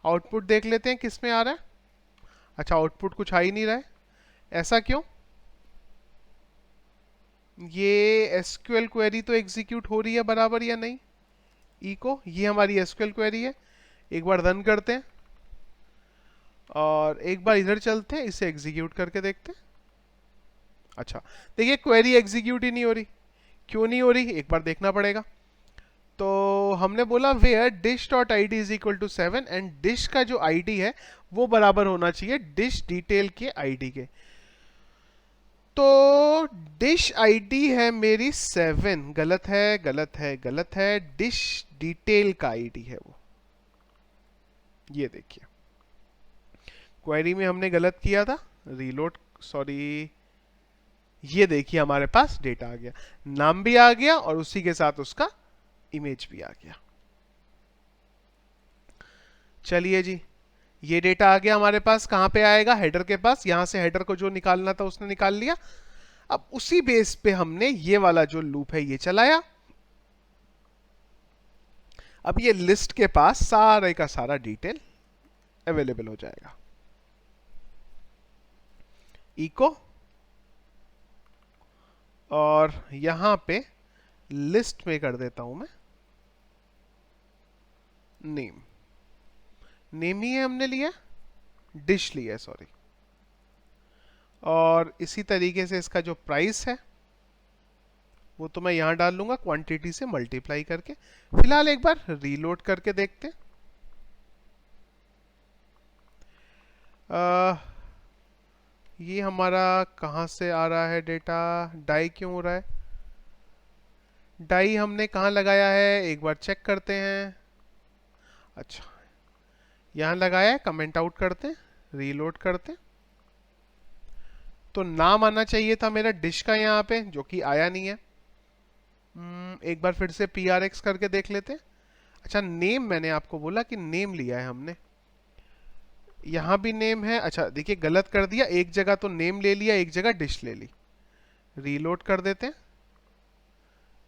आउटपुट देख लेते हैं किस में आ रहा है। अच्छा आउटपुट कुछ आ ही नहीं रहा है, ऐसा क्यों? ये एसक्यूएल क्वेरी तो एग्जीक्यूट हो रही है बराबर या नहीं, इको, ये हमारी एसक्यूएल क्वेरी है। एक बार रन करते हैं और एक बार इधर चलते हैं, इसे एग्जीक्यूट करके देखते हैं। अच्छा देखिए क्वेरी एग्जीक्यूट ही नहीं हो रही। क्यों नहीं हो रही, एक बार देखना पड़ेगा। तो हमने बोला where dish dot I D is equal to 7 and dish का जो आईडी है वो बराबर होना चाहिए डिश डिटेल के आईडी के। तो डिश आईडी है मेरी 7, गलत है गलत है गलत है, डिश डिटेल का आईडी है वो। ये देखिए क्वेरी में हमने गलत किया था, रीलोड, सॉरी, ये देखिए हमारे पास डेटा आ गया, नाम भी आ गया और उसी के साथ उसका इमेज भी आ गया। चलिए जी, ये डेटा आ गया हमारे पास। कहां पे आएगा, हेडर के पास। यहां से हेडर को जो निकालना था उसने निकाल लिया। अब उसी बेस पे हमने ये वाला जो लूप है ये चलाया। अब ये लिस्ट के पास सारे का सारा डिटेल अवेलेबल हो जाएगा। इको, और यहां पे लिस्ट में कर देता हूं मैं नेम। नेम ही है हमने लिया, डिश लिया सॉरी। और इसी तरीके से इसका जो प्राइस है वो तो मैं यहां डाल लूंगा क्वांटिटी से मल्टीप्लाई करके। फिलहाल एक बार रीलोड करके देखते हैं। ये हमारा कहां से आ रहा है डेटा, डाई क्यों हो रहा है, डाई हमने कहां लगाया है एक बार चेक करते हैं। अच्छा यहां लगाया है, कमेंट आउट करते हैं, रीलोड करते हैं। तो नाम आना चाहिए था मेरा डिश का यहाँ पे, जो कि आया नहीं है। एक बार फिर से PRX करके देख लेते हैं। अच्छा नेम, मैंने आपको बोला कि नेम लिया है हमने, यहाँ भी नेम है। अच्छा देखिए गलत कर दिया, एक जगह तो नेम ले लिया, एक जगह डिश ले ली। रीलोड कर देते हैं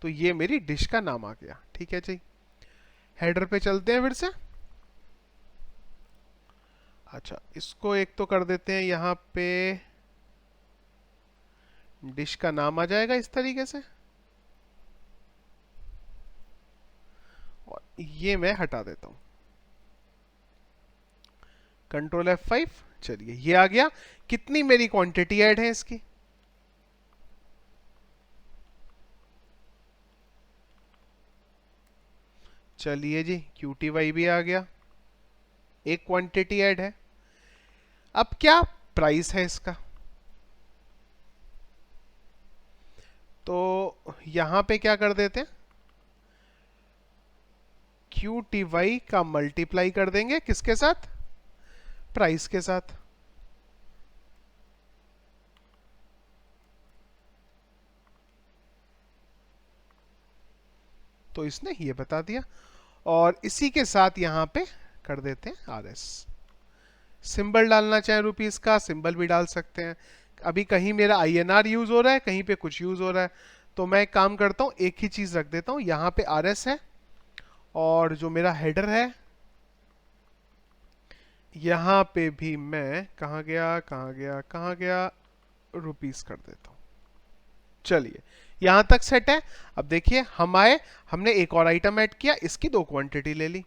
तो ये मेरी डिश का नाम आ गया। ठीक है जी, हेडर पे चलते हैं फिर से। अच्छा इसको एक तो कर देते हैं, यहाँ पे डिश का नाम आ जाएगा इस तरीके से, और ये मैं हटा देता हूं, कंट्रोल F5। चलिए ये आ गया। कितनी मेरी क्वांटिटी ऐड है इसकी, चलिए जी QTY भी आ गया, एक क्वांटिटी ऐड है। अब क्या प्राइस है इसका, तो यहां पे क्या कर देते हैं, QTY का मल्टीप्लाई कर देंगे किसके साथ, प्राइस के साथ। तो इसने ये बता दिया, और इसी के साथ यहां पे कर देते हैं RS। सिंबल डालना चाहे रुपीस का, सिंबल भी डाल सकते हैं। अभी कहीं मेरा INR यूज हो रहा है, कहीं पे कुछ यूज हो रहा है, तो मैं एक काम करता हूं, एक ही चीज रख देता हूं। यहां पे RS है, और जो मेरा हेडर है यहां पे भी मैं कहा गया कहा गया कहा गया, रुपीस कर देता हूं। चलिए यहां तक सेट है। अब देखिए हम आए, हमने एक और आइटम ऐड किया, इसकी 2 क्वांटिटी ले ली,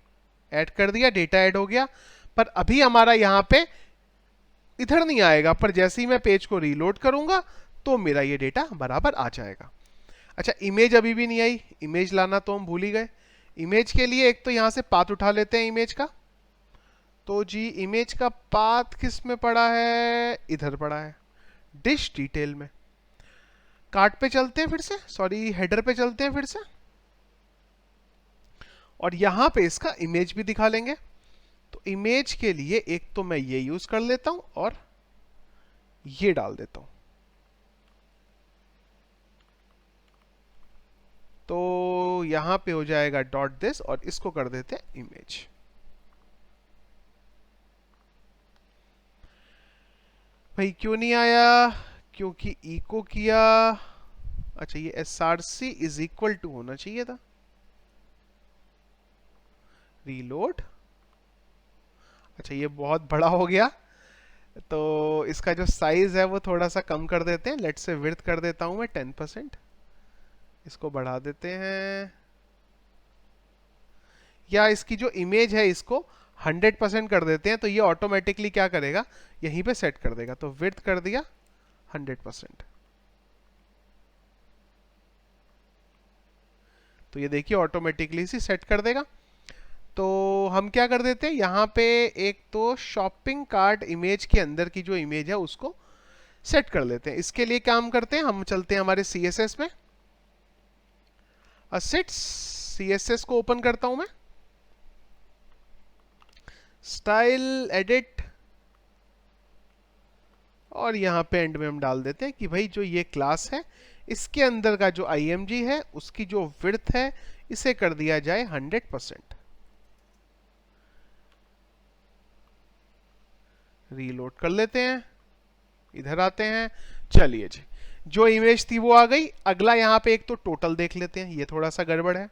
ऐड कर दिया, डेटा ऐड हो गया। पर अभी हमारा यहां पे इधर नहीं आएगा, पर जैसे ही मैं पेज को रीलोड करूंगा तो मेरा ये डेटा बराबर आ जाएगा। अच्छा इमेज अभी भी नहीं आई, इमेज लाना तो हम भूल ही गए। इमेज के लिए एक तो यहां से पाथ उठा लेते हैं इमेज का। तो जी इमेज का पाथ किस में पड़ा है, इधर पड़ा है, डिश डिटेल में। कार्ट पे चलते हैं फिर से, सॉरी हेडर पे चलते हैं फिर से, और यहां पे इसका इमेज भी दिखा लेंगे। तो इमेज के लिए एक तो मैं ये यूज कर लेता हूं और ये डाल देता हूं। तो यहां पे हो जाएगा डॉट दिस, और इसको कर देते हैं इमेज। भाई क्यों नहीं आया, क्योंकि इको किया। अच्छा ये SRC इज इक्वल टू होना चाहिए था, रीलोड। अच्छा ये बहुत बड़ा हो गया, तो इसका जो साइज है वो थोड़ा सा कम कर देते हैं। लेट्स से विड्थ कर देता हूं मैं 10%, इसको बढ़ा देते हैं। या इसकी जो इमेज है इसको 100% कर देते हैं तो ये ऑटोमेटिकली क्या करेगा, यहीं पे सेट कर देगा। तो विड्थ कर दिया 100%। तो ये देखिए ऑटोमेटिकली इसी सेट कर देगा। तो हम क्या कर देते हैं, यहाँ पे एक तो शॉपिंग कार्ट इमेज के अंदर की जो इमेज है उसको सेट कर लेते हैं। इसके लिए काम करते हैं, हम चलते हैं हमारे CSS में, असेट्स, CSS को ओपन करता हूं मैं, स्टाइल, एडिट, और यहाँ पे एंड में हम डाल देते हैं कि भाई जो ये क्लास है इसके अंदर का जो IMG है उसकी जो विड्थ है इसे कर दिया जाए 100%। रीलोड कर लेते हैं, इधर आते हैं। चलिए जी, जो इमेज थी वो आ गई। अगला यहाँ पे एक तो टोटल देख लेते हैं, ये थोड़ा सा गड़बड़ है।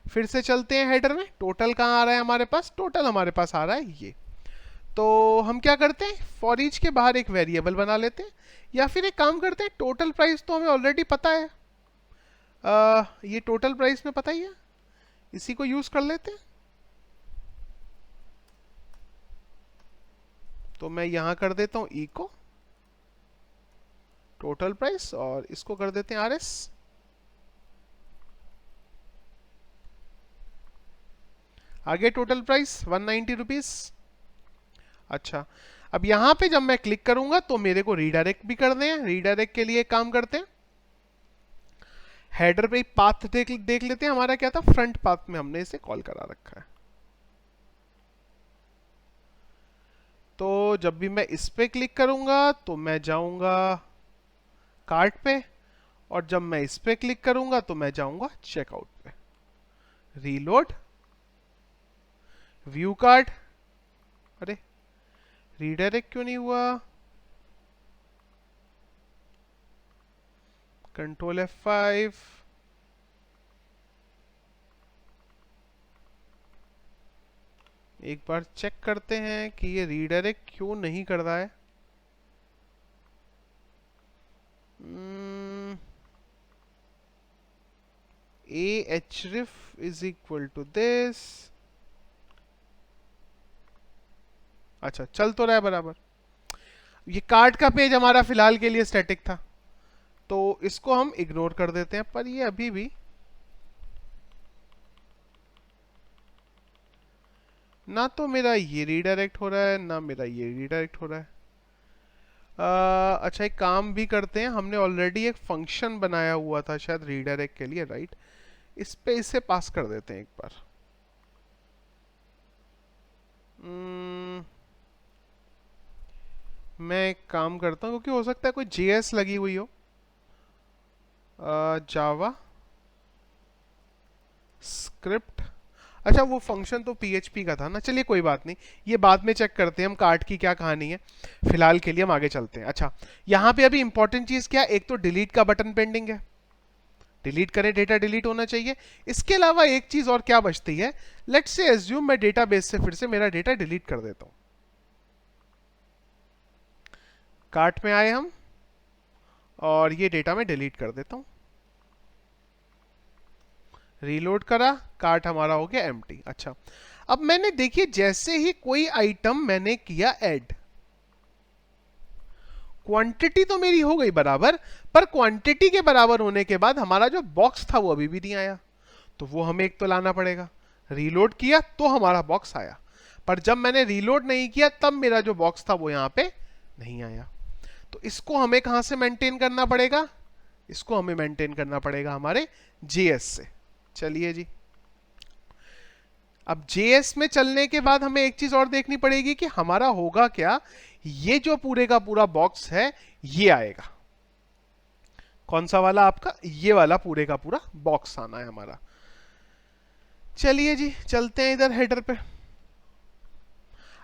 फिर से चलते हैं हेडर में, टोटल कहाँ आ रहा है हमारे पास, टोटल हमारे पास आ रहा है ये। तो हम क्या करते हैं, फॉर ईच के बाहर एक वेरिएबल बना लेते हैं, या फिर एक काम करते हैं, टोटल प्राइस तो हमें ऑलरेडी पता है, ये टोटल प्राइस में पता ही है, इसी को यूज कर लेते हैं। तो मैं यहां कर देता हूं इको टोटल प्राइस, और इसको कर देते हैं RS। आगे टोटल प्राइस 190 रुपीज। अच्छा, अब यहां पे जब मैं क्लिक करूंगा तो मेरे को रीडायरेक्ट भी कर दें। रीडायरेक्ट के लिए काम करते हैं, हेडर पे पाथ देख लेते हैं, हमारा क्या था, फ्रंट पाथ में हमने इसे कॉल करा रखा है। तो जब भी मैं इस पे क्लिक करूंगा तो मैं जाऊंगा कार्ट पे, और जब मैं इस पे क्लिक करूंगा तो मैं जाऊंगा चेकआउट पे। रीलोड, व्यू कार्ट, अरे रीडायरेक्ट क्यों नहीं हुआ, कंट्रोल F5, एक बार चेक करते हैं कि ये रीडायरेक्ट क्यों नहीं कर रहा है। ahref is equal to this। अच्छा, चल तो रहा है बराबर। ये कार्ड का पेज हमारा फिलहाल के लिए स्टैटिक था, तो इसको हम इग्नोर कर देते हैं। पर ये अभी भी ना तो मेरा ये रीडायरेक्ट हो रहा है, ना मेरा ये रीडायरेक्ट हो रहा है। अच्छा, एक काम भी करते हैं, हमने ऑलरेडी एक फंक्शन बनाया हुआ था शायद रीडायरेक्ट के लिए, राइट? इस पे इसे पास कर देते हैं एक बार। मैं एक काम करता हूँ, क्योंकि हो सकता है कोई JS लगी हुई हो, जावा स्क्रिप्ट। अच्छा, वो फंक्शन तो PHP का था ना, चलिए कोई बात नहीं, ये बाद में चेक करते हैं हम कार्ट की क्या कहानी है। फिलहाल के लिए हम आगे चलते हैं। अच्छा, यहाँ पे अभी इंपॉर्टेंट चीज क्या, एक तो डिलीट का बटन पेंडिंग है, डिलीट करें, डेटा डिलीट होना चाहिए। इसके अलावा एक चीज और क्या बचती है, लेट्स से एज्यूम मैं डेटाबेस से फिर से मेरा डेटा डिलीट कर देता हूं। कार्ट में आए हम, और ये डेटा मैं डिलीट कर देता हूं। रीलोड करा, कार्ट हमारा हो गया एम्प्टी। अच्छा, अब मैंने देखिए जैसे ही कोई आइटम मैंने किया ऐड, क्वांटिटी तो मेरी हो गई बराबर, पर क्वांटिटी के बराबर होने के बाद हमारा जो बॉक्स था वो अभी भी नहीं आया, तो वो हमें एक तो लाना पड़ेगा। रीलोड किया तो हमारा बॉक्स आया, पर जब मैंने रीलोड नहीं किया तब मेरा जो बॉक्स था वो यहाँ पे नहीं आया। तो इसको हमें कहां से मेंटेन करना पड़ेगा, इसको हमें मेंटेन करना पड़ेगा हमारे JS से। चलिए जी, अब JS में चलने के बाद हमें एक चीज और देखनी पड़ेगी कि हमारा होगा क्या, ये जो पूरे का पूरा बॉक्स है ये आएगा। कौन सा वाला आपका, ये वाला पूरे का पूरा बॉक्स आना है हमारा। चलिए जी, चलते हैं इधर हेडर पे।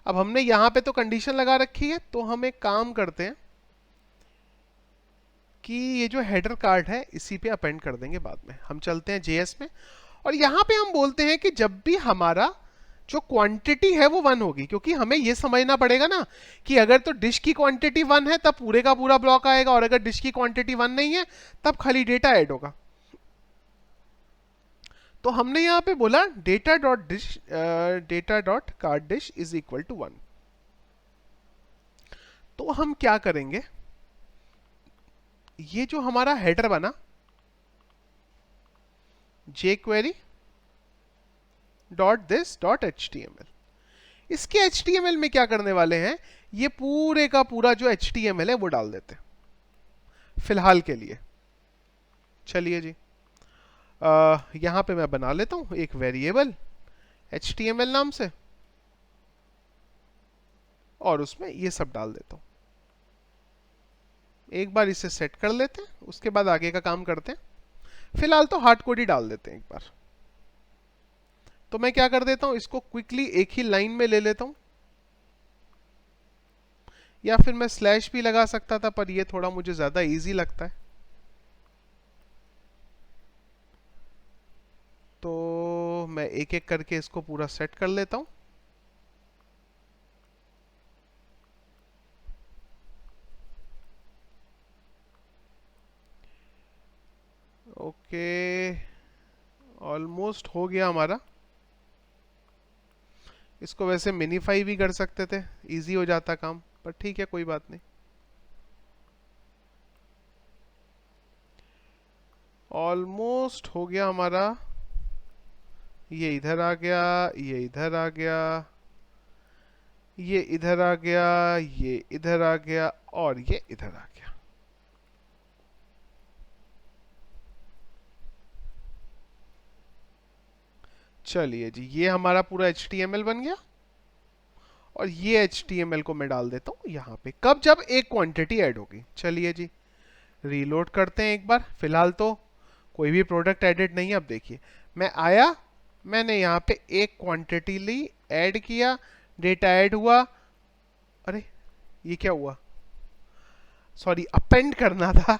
अब हमने यहां पे तो कंडीशन लगा रखी है, तो हम एक काम करते हैं कि ये जो हेडर कार्ड है इसी पे अपेंड कर देंगे बाद में। हम चलते हैं JS में, और यहां पे हम बोलते हैं कि जब भी हमारा जो क्वांटिटी है वो 1 होगी, क्योंकि हमें ये समझना पड़ेगा ना कि अगर तो डिश की क्वांटिटी 1 है तब पूरे का पूरा ब्लॉक आएगा, और अगर डिश की क्वांटिटी 1 नहीं है तब खाली डेटा ऐड होगा। तो हमने यहाँ पे बोला data dot card dish is equal to 1। तो हम क्या करेंगे, ये जो हमारा हेडर बना jQuery dot this dot HTML, इसके HTML में क्या करने वाले हैं, ये पूरे का पूरा जो HTML है वो डाल देते हैं फिलहाल के लिए। चलिए जी, यहां पे मैं बना लेता हूं एक वेरिएबल HTML नाम से और उसमें ये सब डाल देता हूं। एक बार इसे सेट कर लेते हैं, उसके बाद आगे का काम करते हैं। फिलहाल तो हार्ड कोड ही डाल देते हैं एक बार। तो मैं क्या कर देता हूं, इसको क्विकली एक ही लाइन में ले लेता हूं, या फिर मैं स्लैश भी लगा सकता था पर ये थोड़ा मुझे ज्यादा इजी लगता है। तो मैं एक एक करके इसको पूरा सेट कर लेता हूं। ओके, ऑलमोस्ट हो गया हमारा। इसको वैसे मिनीफाई भी कर सकते थे, इजी हो जाता काम, पर ठीक है कोई बात नहीं। ऑलमोस्ट हो गया हमारा। ये इधर आ गया, ये इधर आ गया, ये इधर आ गया, ये इधर आ गया और ये इधर आ गया। चलिए जी, ये हमारा पूरा HTML बन गया और ये HTML को मैं डाल देता हूं यहां पे। कब, जब एक क्वांटिटी ऐड होगी। चलिए जी, रीलोड करते हैं एक बार। फिलहाल तो कोई भी प्रोडक्ट एडिट नहीं है। अब देखिए, मैं आया, मैंने यहाँ पे एक क्वांटिटी ली, ऐड किया, डेटा ऐड हुआ। अरे ये क्या हुआ, सॉरी अपेंड करना था,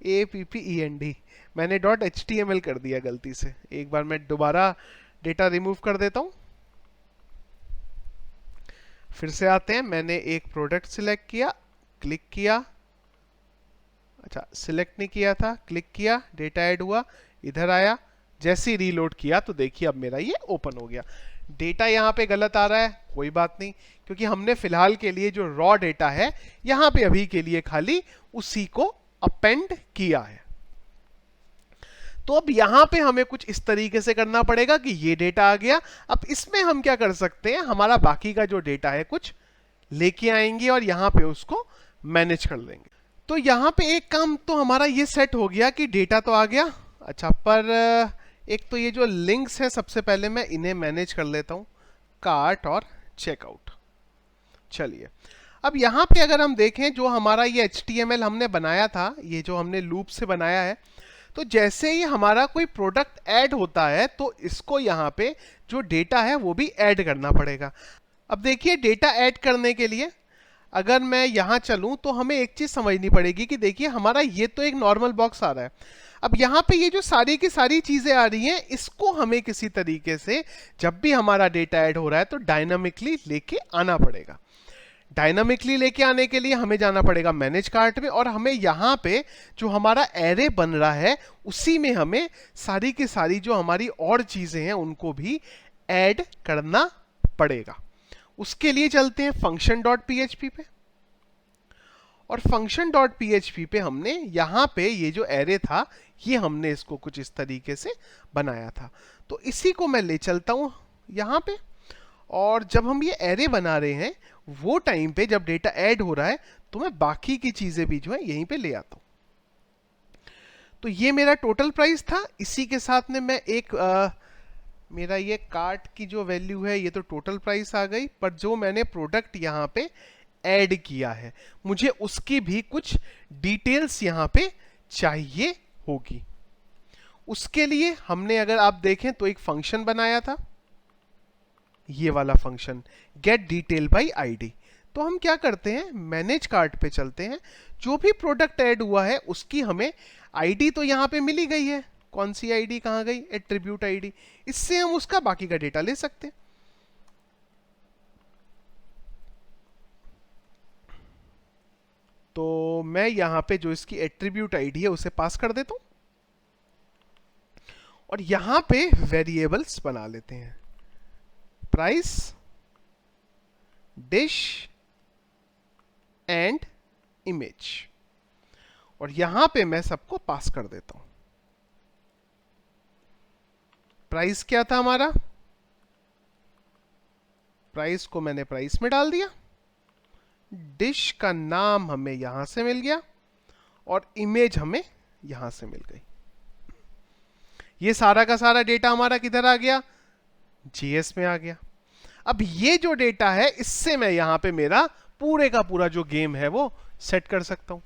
APPEND, मैंने डॉट HTML कर दिया गलती से। एक बार मैं दोबारा डेटा रिमूव कर देता हूं, फिर से आते हैं। मैंने एक प्रोडक्ट सिलेक्ट किया, क्लिक किया, अच्छा सिलेक्ट नहीं किया था, क्लिक किया, डेटा ऐड हुआ, इधर आया, जैसे ही रीलोड किया तो देखिए अब मेरा ये ओपन हो गया। डेटा यहाँ पे गलत आ रहा है, कोई बात नहीं, क्योंकि हमने फिलहाल के लिए जो रॉ डेटा है यहाँ पे अभी के लिए खाली उसी को अपेंड किया है। तो अब यहां पे हमें कुछ इस तरीके से करना पड़ेगा कि ये डेटा आ गया। अब इसमें हम क्या कर सकते हैं, हमारा बाकी का जो डेटा है कुछ लेके आएंगे और यहां पे उसको मैनेज कर लेंगे। तो यहां पे एक काम तो हमारा ये सेट हो गया कि डेटा तो आ गया। अच्छा, पर एक तो ये जो लिंक्स है, सबसे पहले मैं इन्हें मैनेज कर लेता हूं, कार्ट और चेकआउट। चलिए, अब यहां पे अगर हम देखें, जो हमारा ये HTML हमने बनाया था, ये जो हमने लूप से बनाया है, तो जैसे ही हमारा कोई प्रोडक्ट ऐड होता है तो इसको यहाँ पे जो डेटा है वो भी ऐड करना पड़ेगा। अब देखिए, डेटा ऐड करने के लिए अगर मैं यहाँ चलूँ तो हमें एक चीज़ समझनी पड़ेगी कि देखिए हमारा ये तो एक नॉर्मल बॉक्स आ रहा है। अब यहाँ पे ये जो सारी की सारी चीज़ें आ रही हैं, इसको हमें किसी तरीके से जब भी हमारा डेटा ऐड हो रहा है तो डायनामिकली लेके आना पड़ेगा। डायनामिकली लेके आने के लिए हमें जाना पड़ेगा मैनेज कार्ट में, और हमें यहाँ पे जो हमारा एरे बन रहा है उसी में हमें सारी की सारी जो हमारी और चीजें हैं उनको भी ऐड करना पड़ेगा। उसके लिए चलते हैं फंक्शन डॉट PHP पे, और फंक्शन डॉट PHP पे हमने यहाँ पे ये जो एरे था, ये हमने इसको कुछ इस तरीके से बनाया था। तो इसी को मैं ले चलता हूँ यहाँ पे, और जब हम ये एरे बना रहे हैं वो टाइम पे जब डेटा ऐड हो रहा है तो मैं बाकी की चीजें भी जो है यहीं पे ले आता हूं। तो ये मेरा टोटल प्राइस था, इसी के साथ में मैं एक मेरा ये कार्ट की जो वैल्यू है ये तो टोटल प्राइस आ गई, पर जो मैंने प्रोडक्ट यहाँ पे ऐड किया है मुझे उसकी भी कुछ डिटेल्स यहाँ पे चाहिए होगी। उसके लिए हमने, अगर आप देखें तो एक फंक्शन बनाया था, ये वाला function gate detail by ID. तो हम क्या करते हैं, मैनेज कार्ट पे चलते हैं, जो भी प्रोडक्ट ऐड हुआ है उसकी हमें आईडी तो यहाँ पे मिली गई है। कौन सी आईडी कहाँ गई, एट्रीब्यूट आईडी, इससे हम उसका बाकी का डेटा ले सकते हैं। तो मैं यहाँ पे जो इसकी एट्रीब्यूट आईडी है उसे पास कर देता हूँ, और यहां पे वेरिएबल्स बना लेते हैं, प्राइस, डिश एंड इमेज, और यहां पे मैं सबको पास कर देता हूं। प्राइस क्या था हमारा, प्राइस को मैंने प्राइस में डाल दिया, डिश का नाम हमें यहां से मिल गया और इमेज हमें यहां से मिल गई। ये सारा का सारा डेटा हमारा किधर आ गया, जीएस में आ गया। अब ये जो डेटा है इससे मैं यहां पे मेरा पूरे का पूरा जो गेम है वो सेट कर सकता हूं।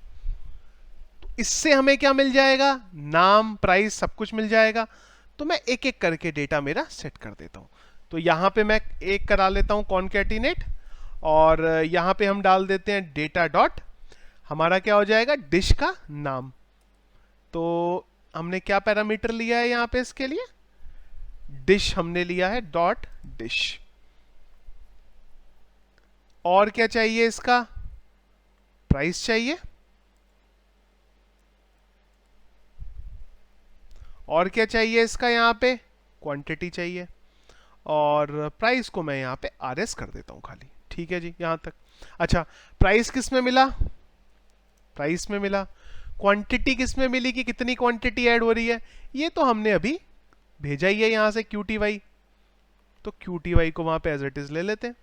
तो इससे हमें क्या मिल जाएगा, नाम, प्राइस, सब कुछ मिल जाएगा। तो मैं एक एक करके डेटा मेरा सेट कर देता हूं। तो यहां पे मैं एक करा लेता हूं कॉनकैटिनेट, और यहां पे हम डाल देते हैं डेटा डॉट, हमारा क्या हो जाएगा, डिश का नाम। तो हमने क्या पैरामीटर लिया है यहां पे इसके लिए, डिश हमने लिया है, डॉट डिश। और क्या चाहिए इसका, प्राइस चाहिए, और क्या चाहिए इसका, यहां पे क्वांटिटी चाहिए, और प्राइस को मैं यहां पे आरएस कर देता हूं खाली। ठीक है जी, यहां तक। अच्छा, प्राइस किस में मिला, प्राइस में मिला। क्वांटिटी किस में मिली कि कितनी क्वांटिटी ऐड हो रही है, ये तो हमने अभी भेजा ही है यहां से QTY, तो QTY को वहां पे एज इट इज ले लेते हैं।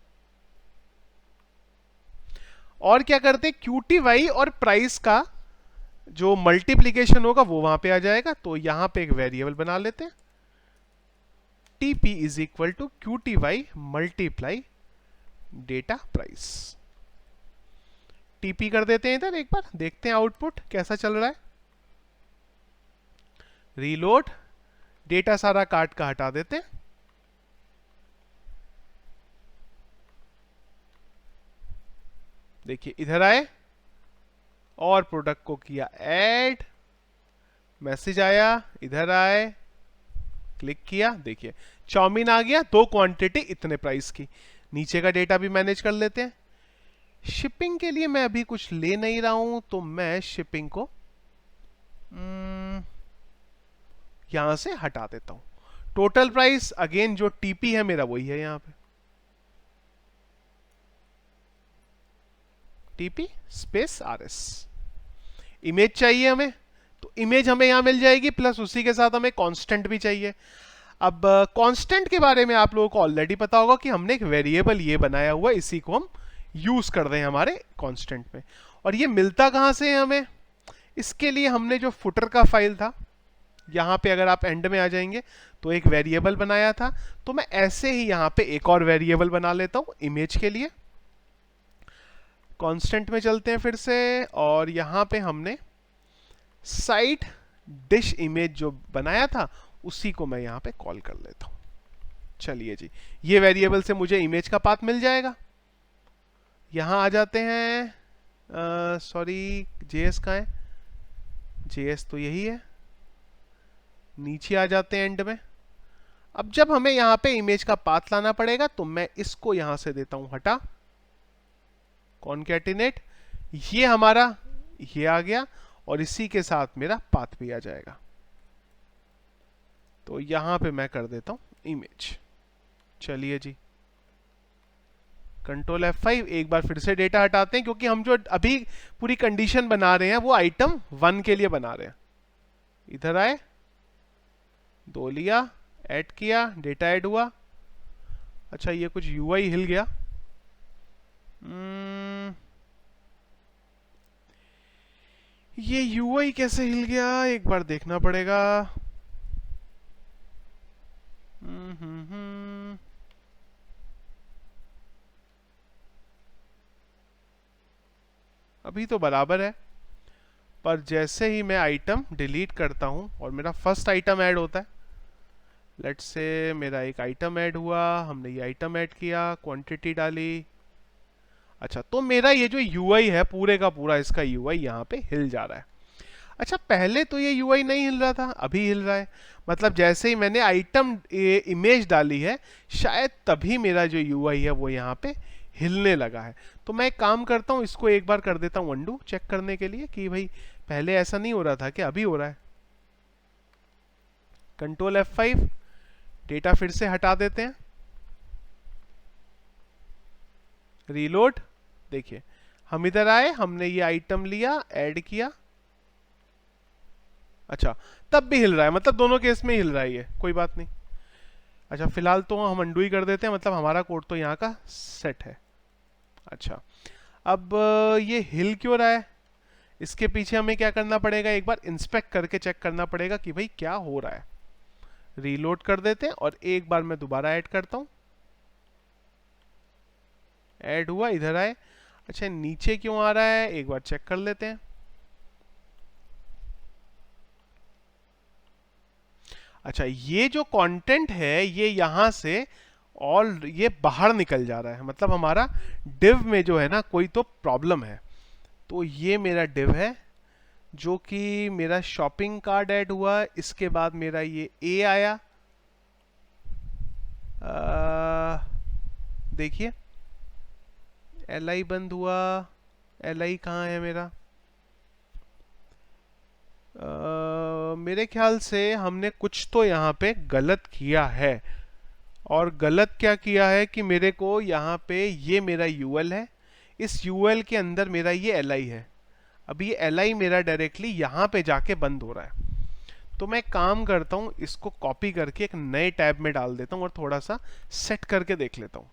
और क्या करते हैं, QTY और प्राइस का जो मल्टीप्लीकेशन होगा वो वहां पे आ जाएगा। तो यहां पे एक वेरिएबल बना लेते हैं, TP is equal to QTY multiply data price. TP कर देते हैं इधर, एक बार देखते हैं आउटपुट कैसा चल रहा है। रीलोड, डेटा सारा काट का हटा देते हैं। देखिए इधर आए और प्रोडक्ट को किया ऐड, मैसेज आया, इधर आए, क्लिक किया, देखिए चाउमीन आ गया, 2 क्वांटिटी इतने प्राइस की। नीचे का डेटा भी मैनेज कर लेते हैं। शिपिंग के लिए मैं अभी कुछ ले नहीं रहा हूं, तो मैं शिपिंग को यहां से हटा देता हूं। टोटल प्राइस अगेन जो टीपी है मेरा वही है, यहां पे टीपी स्पेस आरएस। इमेज चाहिए हमें, तो इमेज हमें यहां मिल जाएगी, प्लस उसी के साथ हमें कांस्टेंट भी चाहिए। अब कांस्टेंट के बारे में आप लोगों को ऑलरेडी पता होगा कि हमने एक वेरिएबल ये बनाया हुआ है, इसी को हम यूज कर रहे हैं हमारे कांस्टेंट में। और ये मिलता कहां से है हमें, इसके लिए हमने जो फुटर का फाइल था, यहां पे अगर आप एंड में आ जाएंगे तो एक वेरिएबल बनाया था। तो मैं ऐसे ही यहां पे एक और वेरिएबल बना लेता हूं इमेज के लिए। कांस्टेंट में चलते हैं फिर से, और यहां पे हमने साइट डिश इमेज जो बनाया था उसी को मैं यहां पे कॉल कर लेता हूं। चलिए जी, ये वेरिएबल से मुझे इमेज का पाथ मिल जाएगा। यहां आ जाते हैं, सॉरी जेएस का है, जेएस तो यही है। नीचे आ जाते हैं एंड में। अब जब हमें यहां पे इमेज का पाथ लाना पड़ेगा तो मैं इसको यहां से देता हूं हटा, कॉनकैटिनेट, ये हमारा ये आ गया, और इसी के साथ मेरा पाथ भी आ जाएगा। तो यहां पे मैं कर देता हूं इमेज। चलिए जी, कंट्रोल F5, एक बार फिर से डेटा हटाते हैं, क्योंकि हम जो अभी पूरी कंडीशन बना रहे हैं वो आइटम 1 के लिए बना रहे हैं। इधर आए, 2 लिया, ऐड किया, डेटा ऐड हुआ। अच्छा, ये कुछ UI हिल गया। ये UI कैसे हिल गया, एक बार देखना पड़ेगा। अभी तो बराबर है, पर जैसे ही मैं आइटम डिलीट करता हूं और मेरा फर्स्ट आइटम ऐड होता है, लेट्स से मेरा एक आइटम ऐड हुआ, हमने ये आइटम ऐड किया, क्वांटिटी डाली। अच्छा, तो मेरा ये जो UI है पूरे का पूरा, इसका UI यहाँ पे हिल जा रहा है। अच्छा, पहले तो ये UI नहीं हिल रहा था, अभी हिल रहा है। मतलब जैसे ही मैंने आइटम इमेज डाली है, शायद तभी मेरा जो UI है वो यहाँ पे हिलने लगा है। तो मैं एक काम करता हूँ, इसको एक बार कर देता हूँ अंडू, चेक करने के लिए कि भाई पहले ऐसा नहीं हो रहा था कि अभी हो रहा है। कंट्रोल F5, डेटा फिर से हटा देते हैं, रीलोड। देखिए हम इधर आए, हमने ये आइटम लिया, ऐड किया, अच्छा तब भी हिल रहा है, मतलब दोनों केस में हिल रहा है ये, कोई बात नहीं। अच्छा फिलहाल तो हम अंडू ही कर देते हैं, मतलब हमारा कोड तो यहाँ का सेट है। अच्छा अब ये हिल क्यों रहा है, इसके पीछे हमें क्या करना पड़ेगा, एक बार इंस्पेक्ट करके चेक करना पड़ेगा कि भाई क्या हो रहा है। रीलोड कर देते हैं और एक बार मैं दोबारा ऐड करता हूं, ऐड हुआ, इधर आए। अच्छा नीचे क्यों आ रहा है, एक बार चेक कर लेते हैं। अच्छा ये जो कंटेंट है ये यहां से ऑल ये बाहर निकल जा रहा है, मतलब हमारा डिव में जो है ना कोई तो प्रॉब्लम है। तो ये मेरा डिव है जो कि मेरा शॉपिंग कार्ड ऐड हुआ, इसके बाद मेरा ये ए आया, देखिए एल आई बंद हुआ, एल आई कहाँ है मेरा, मेरे ख्याल से हमने कुछ तो यहाँ पे गलत किया है। और गलत क्या किया है कि मेरे को यहाँ पे ये मेरा यूएल है, इस यूएल के अंदर मेरा ये एल आई है, अब ये एल आई मेरा डायरेक्टली यहाँ पे जाके बंद हो रहा है। तो मैं काम करता हूँ, इसको कॉपी करके एक नए टैब में डाल देता हूँ और थोड़ा सा सेट करके देख लेता हूँ।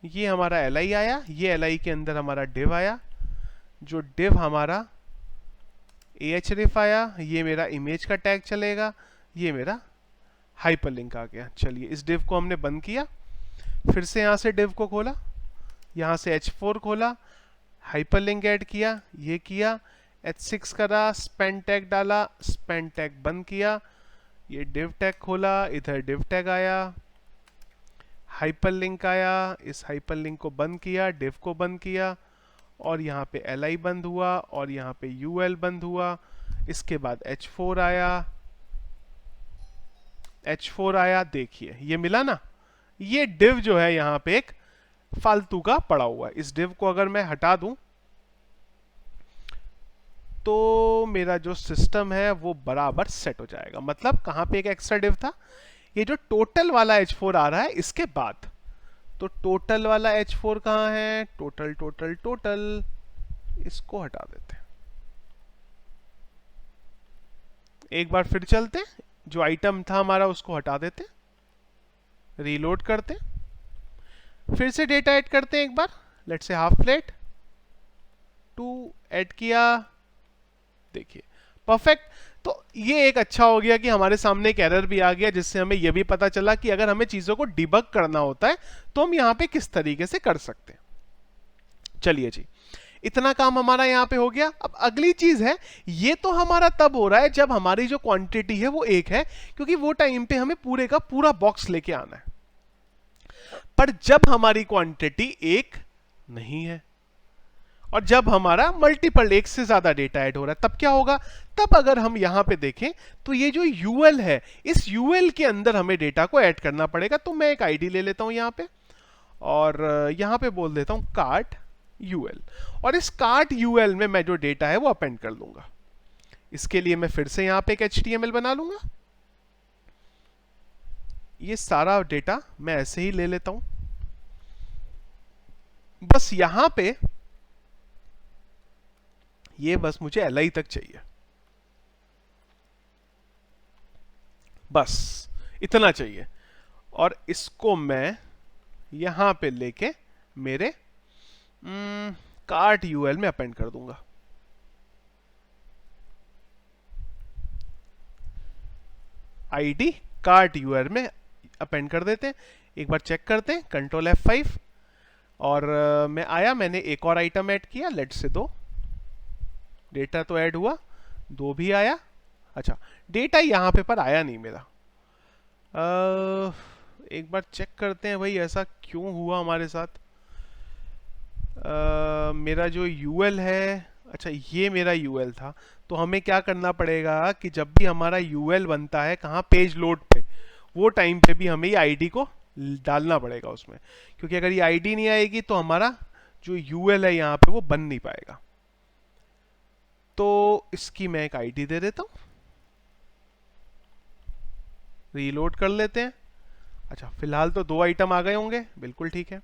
ये हमारा एल आई आया, ये एल आई के अंदर हमारा डिव आया, जो डिव हमारा ahref आया, ये मेरा इमेज का टैग चलेगा, ये मेरा हाइपरलिंक आ गया। चलिए इस डिव को हमने बंद किया, फिर से यहाँ से डिव को खोला, यहाँ से h4 खोला, हाइपरलिंक ऐड किया, ये किया, h6 करा, स्पेन टैग डाला, स्पेन टैग बंद किया, ये डिव टैग खोला, इधर डिव टैग आया, हाइपरलिंक आया, इस हाइपरलिंक को बंद किया, डिव को बंद किया, और यहाँ पे li बंद हुआ, और यहाँ पे ul बंद हुआ, इसके बाद h4 आया, देखिए ये मिला ना। ये div जो है यहाँ पे एक फालतू का पड़ा हुआ है, इस div को अगर मैं हटा दूं तो मेरा जो सिस्टम है वो बराबर सेट हो जाएगा। मतलब कहाँ पे एक एक्स्ट्रा div था, ये जो टोटल वाला h4 आ रहा है इसके बाद, तो टोटल वाला h4 कहाँ है, टोटल टोटल टोटल, इसको हटा देते हैं। एक बार फिर चलते हैं, जो आइटम था हमारा उसको हटा देते हैं, रीलोड करते हैं, फिर से डेटा ऐड करते हैं एक बार, let's say half plate 2 add किया, देखिए परफेक्ट। तो ये एक अच्छा हो गया कि हमारे सामने एक एरर भी आ गया, जिससे हमें यह भी पता चला कि अगर हमें चीजों को डिबग करना होता है तो हम यहाँ पे किस तरीके से कर सकते हैं। चलिए जी, इतना काम हमारा यहाँ पे हो गया। अब अगली चीज है, ये तो हमारा तब हो रहा है जब हमारी जो क्वांटिटी है वो एक है, क्योंकि वो टाइम पे हमें पूरे का पूरा बॉक्स लेके आना है। पर जब हमारी क्वांटिटी एक नहीं है और जब हमारा मल्टीपल एक से ज्यादा डेटा ऐड हो रहा है, तब क्या होगा, तब अगर हम यहां पे देखें तो ये जो यूएल है, इस यूएल के अंदर हमें डेटा को ऐड करना पड़ेगा। तो मैं एक आईडी ले लेता हूं यहां पे, और यहां पे बोल देता हूं कार्ट यूएल, और इस कार्ट यूएल में मैं जो डेटा है वो अपेंड कर दूंगा। इसके लिए मैं फिर से यहां पे एक एचटीएमएल बना लूंगा, ये सारा डेटा मैं ऐसे ही ले लेता हूं। बस यहां पे ये बस मुझे एल तक चाहिए, बस इतना चाहिए, और इसको मैं यहां पे लेके मेरे कार्ट यूएल में अपेंड कर दूंगा। आईडी कार्ट यूएल में अपेंड कर देते हैं। एक बार चेक करते हैं, कंट्रोल F5, और मैं आया, मैंने एक और आइटम ऐड किया, लेट्स से 2, डेटा तो ऐड हुआ, 2 भी आया। अच्छा डेटा यहां पे पर आया नहीं मेरा, एक बार चेक करते हैं भाई ऐसा क्यों हुआ हमारे साथ। मेरा जो यूएल है, अच्छा ये मेरा यूएल था, तो हमें क्या करना पड़ेगा कि जब भी हमारा यूएल बनता है कहाँ, पेज लोड पे, वो टाइम पे भी हमें ये आईडी को डालना पड़ेगा उसमें, क्योंकि अगर ये आईडी नहीं आएगी तो हमारा जो यूएल है यहाँ पे वो बन नहीं पाएगा। तो इसकी मैं एक आईडी दे देता हूं, रीलोड कर लेते हैं। अच्छा, फिलहाल तो 2 आइटम आ गए होंगे, बिल्कुल ठीक है।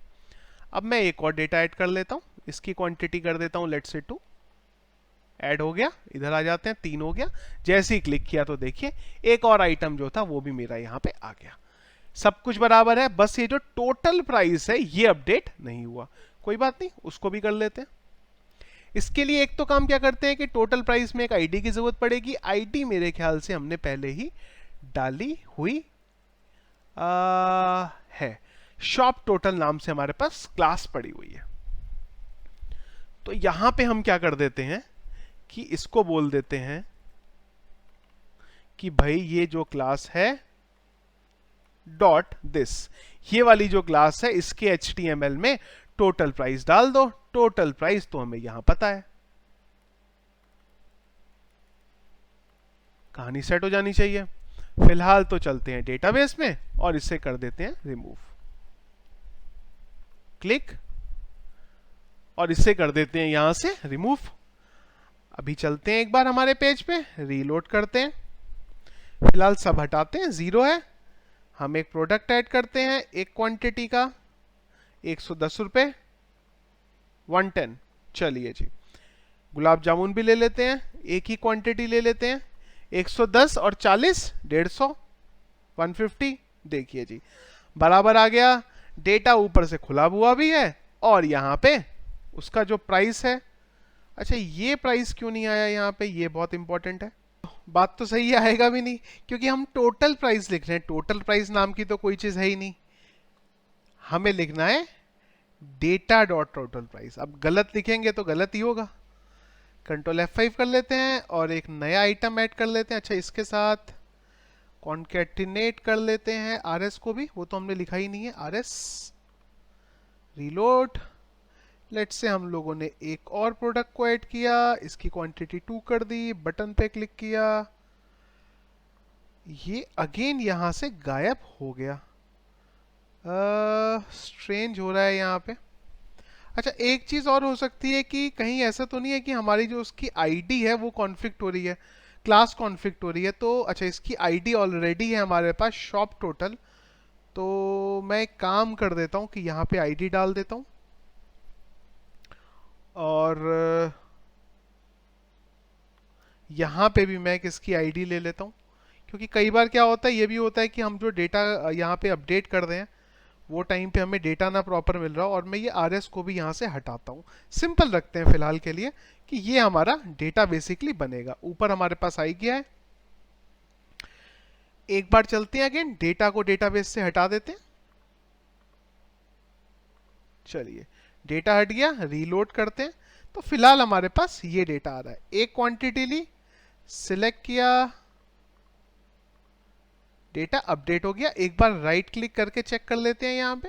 अब मैं एक और डेटा ऐड कर लेता हूं, इसकी क्वांटिटी कर देता हूं लेट्स से 2। ऐड हो गया, इधर आ जाते हैं, 3 हो गया। जैसे ही क्लिक किया तो देखिए एक और आइटम जो था वो भी मेरा यहां पे आ गया। सब कुछ बराबर है, बस ये जो टोटल प्राइस है ये अपडेट नहीं हुआ। कोई बात नहीं, उसको भी कर लेते हैं। इसके लिए एक तो काम क्या करते हैं कि टोटल प्राइस में एक आईडी की जरूरत पड़ेगी। आईडी मेरे ख्याल से हमने पहले ही डाली हुई है। शॉप टोटल नाम से हमारे पास क्लास पड़ी हुई है। तो यहां पे हम क्या कर देते हैं कि इसको बोल देते हैं कि भाई ये जो क्लास है डॉट दिस, ये वाली जो क्लास है इसके HTML में टोटल प्राइस डाल दो। टोटल प्राइस तो हमें यहां पता है, कहानी सेट हो जानी चाहिए। फिलहाल तो चलते हैं डेटाबेस में और इसे कर देते हैं रिमूव, क्लिक, और इसे कर देते हैं यहां से रिमूव। अभी चलते हैं एक बार हमारे पेज पे, रीलोड करते हैं। फिलहाल सब हटाते हैं, 0 है। हम एक प्रोडक्ट ऐड करते हैं, एक क्वांटिटी का 110 रुपए, 110। चलिए जी, गुलाब जामुन भी ले लेते हैं, एक ही क्वांटिटी ले लेते हैं, 110 और 40 150, 150। देखिए जी बराबर आ गया। डेटा ऊपर से खुला हुआ भी है और यहाँ पे उसका जो प्राइस है, अच्छा ये प्राइस क्यों नहीं आया यहाँ पे, ये बहुत इंपॉर्टेंट है। बात तो सही है, आएगा भी नहीं क्योंकि हम टोटल प्राइस लिख रहे हैं। टोटल प्राइस नाम की तो कोई चीज है ही नहीं, हमें लिखना है डेटा डॉट टोटल प्राइस। अब गलत लिखेंगे तो गलत ही होगा। कंट्रोल F5 कर लेते हैं और एक नया आइटम ऐड कर लेते हैं। अच्छा, इसके साथ कॉन्केटिनेट कर लेते हैं RS को भी, वो तो हमने लिखा ही नहीं है RS। रीलोड, लेट्स से हम लोगों ने एक और प्रोडक्ट को ऐड किया, इसकी क्वांटिटी 2 कर दी, बटन पे क्लिक किया, ये अगेन यहां से गायब हो गया। स्ट्रेंज हो रहा है यहाँ पे। अच्छा, एक चीज और हो सकती है कि कहीं ऐसा तो नहीं है कि हमारी जो उसकी आईडी है वो कॉन्फ्लिक्ट हो रही है, क्लास कॉन्फ्लिक्ट हो रही है। तो अच्छा, इसकी आईडी ऑलरेडी है हमारे पास शॉप टोटल, तो मैं एक काम कर देता हूँ कि यहाँ पे आईडी डाल देता हूँ और यहाँ पे भी मैं किसकी आईडी ले लेता हूँ, क्योंकि कई बार क्या होता है, ये भी होता है कि हम जो डेटा यहाँ पे अपडेट कर रहे हैं वो टाइम पे हमें डेटा ना प्रॉपर मिल रहा हो। और मैं ये RS को भी यहाँ से हटाता हूँ। सिंपल रखते हैं फिलहाल के लिए कि ये हमारा डेटा बेसिकली बनेगा। ऊपर हमारे पास आ गया है। एक बार चलते हैं अगेन, डेटा को डेटाबेस से हटा देते हैं। चलिए, डेटा हट गया, रीलोड करते हैं। तो फिलहाल हमारे पास ये डेटा आ रहा है। एक क्वांटिटी ली, सिलेक्ट किया, डेटा अपडेट हो गया। एक बार राइट क्लिक करके चेक कर लेते हैं यहाँ पे।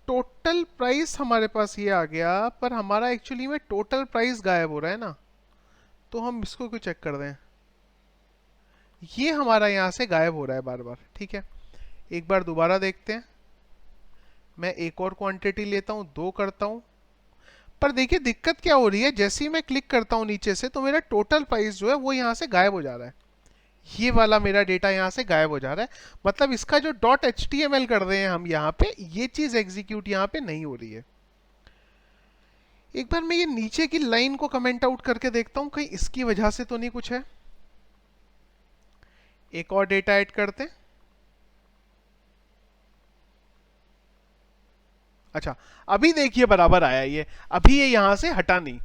टोटल प्राइस हमारे पास ये आ गया, पर हमारा एक्चुअली में टोटल प्राइस गायब हो रहा है ना, तो हम इसको क्यों चेक कर दें। ये हमारा यहाँ से गायब हो रहा है बार बार। ठीक है, एक बार दोबारा देखते हैं। मैं एक और क्वांटिटी लेता हूँ, 2 करता हूँ, पर देखिए दिक्कत क्या हो रही है, जैसे ही मैं क्लिक करता हूँ नीचे से तो मेरा टोटल प्राइस जो है वो यहाँ से गायब हो जा रहा है। ये वाला मेरा डेटा यहाँ से गायब हो जा रहा है। मतलब इसका जो .html कर रहे हैं हम यहाँ पे, ये चीज एग्जीक्यूट यहाँ पे नहीं हो रही है। एक बार मैं ये नीचे की लाइन को कमेंट आउट करके देखता हूँ, कहीं इसकी वजह से तो नहीं कुछ है। एक और डेटा ऐड करते हैं। अच्छा, अभी देखिए बराबर आया ये, अभी ये यहां से हटा नहीं।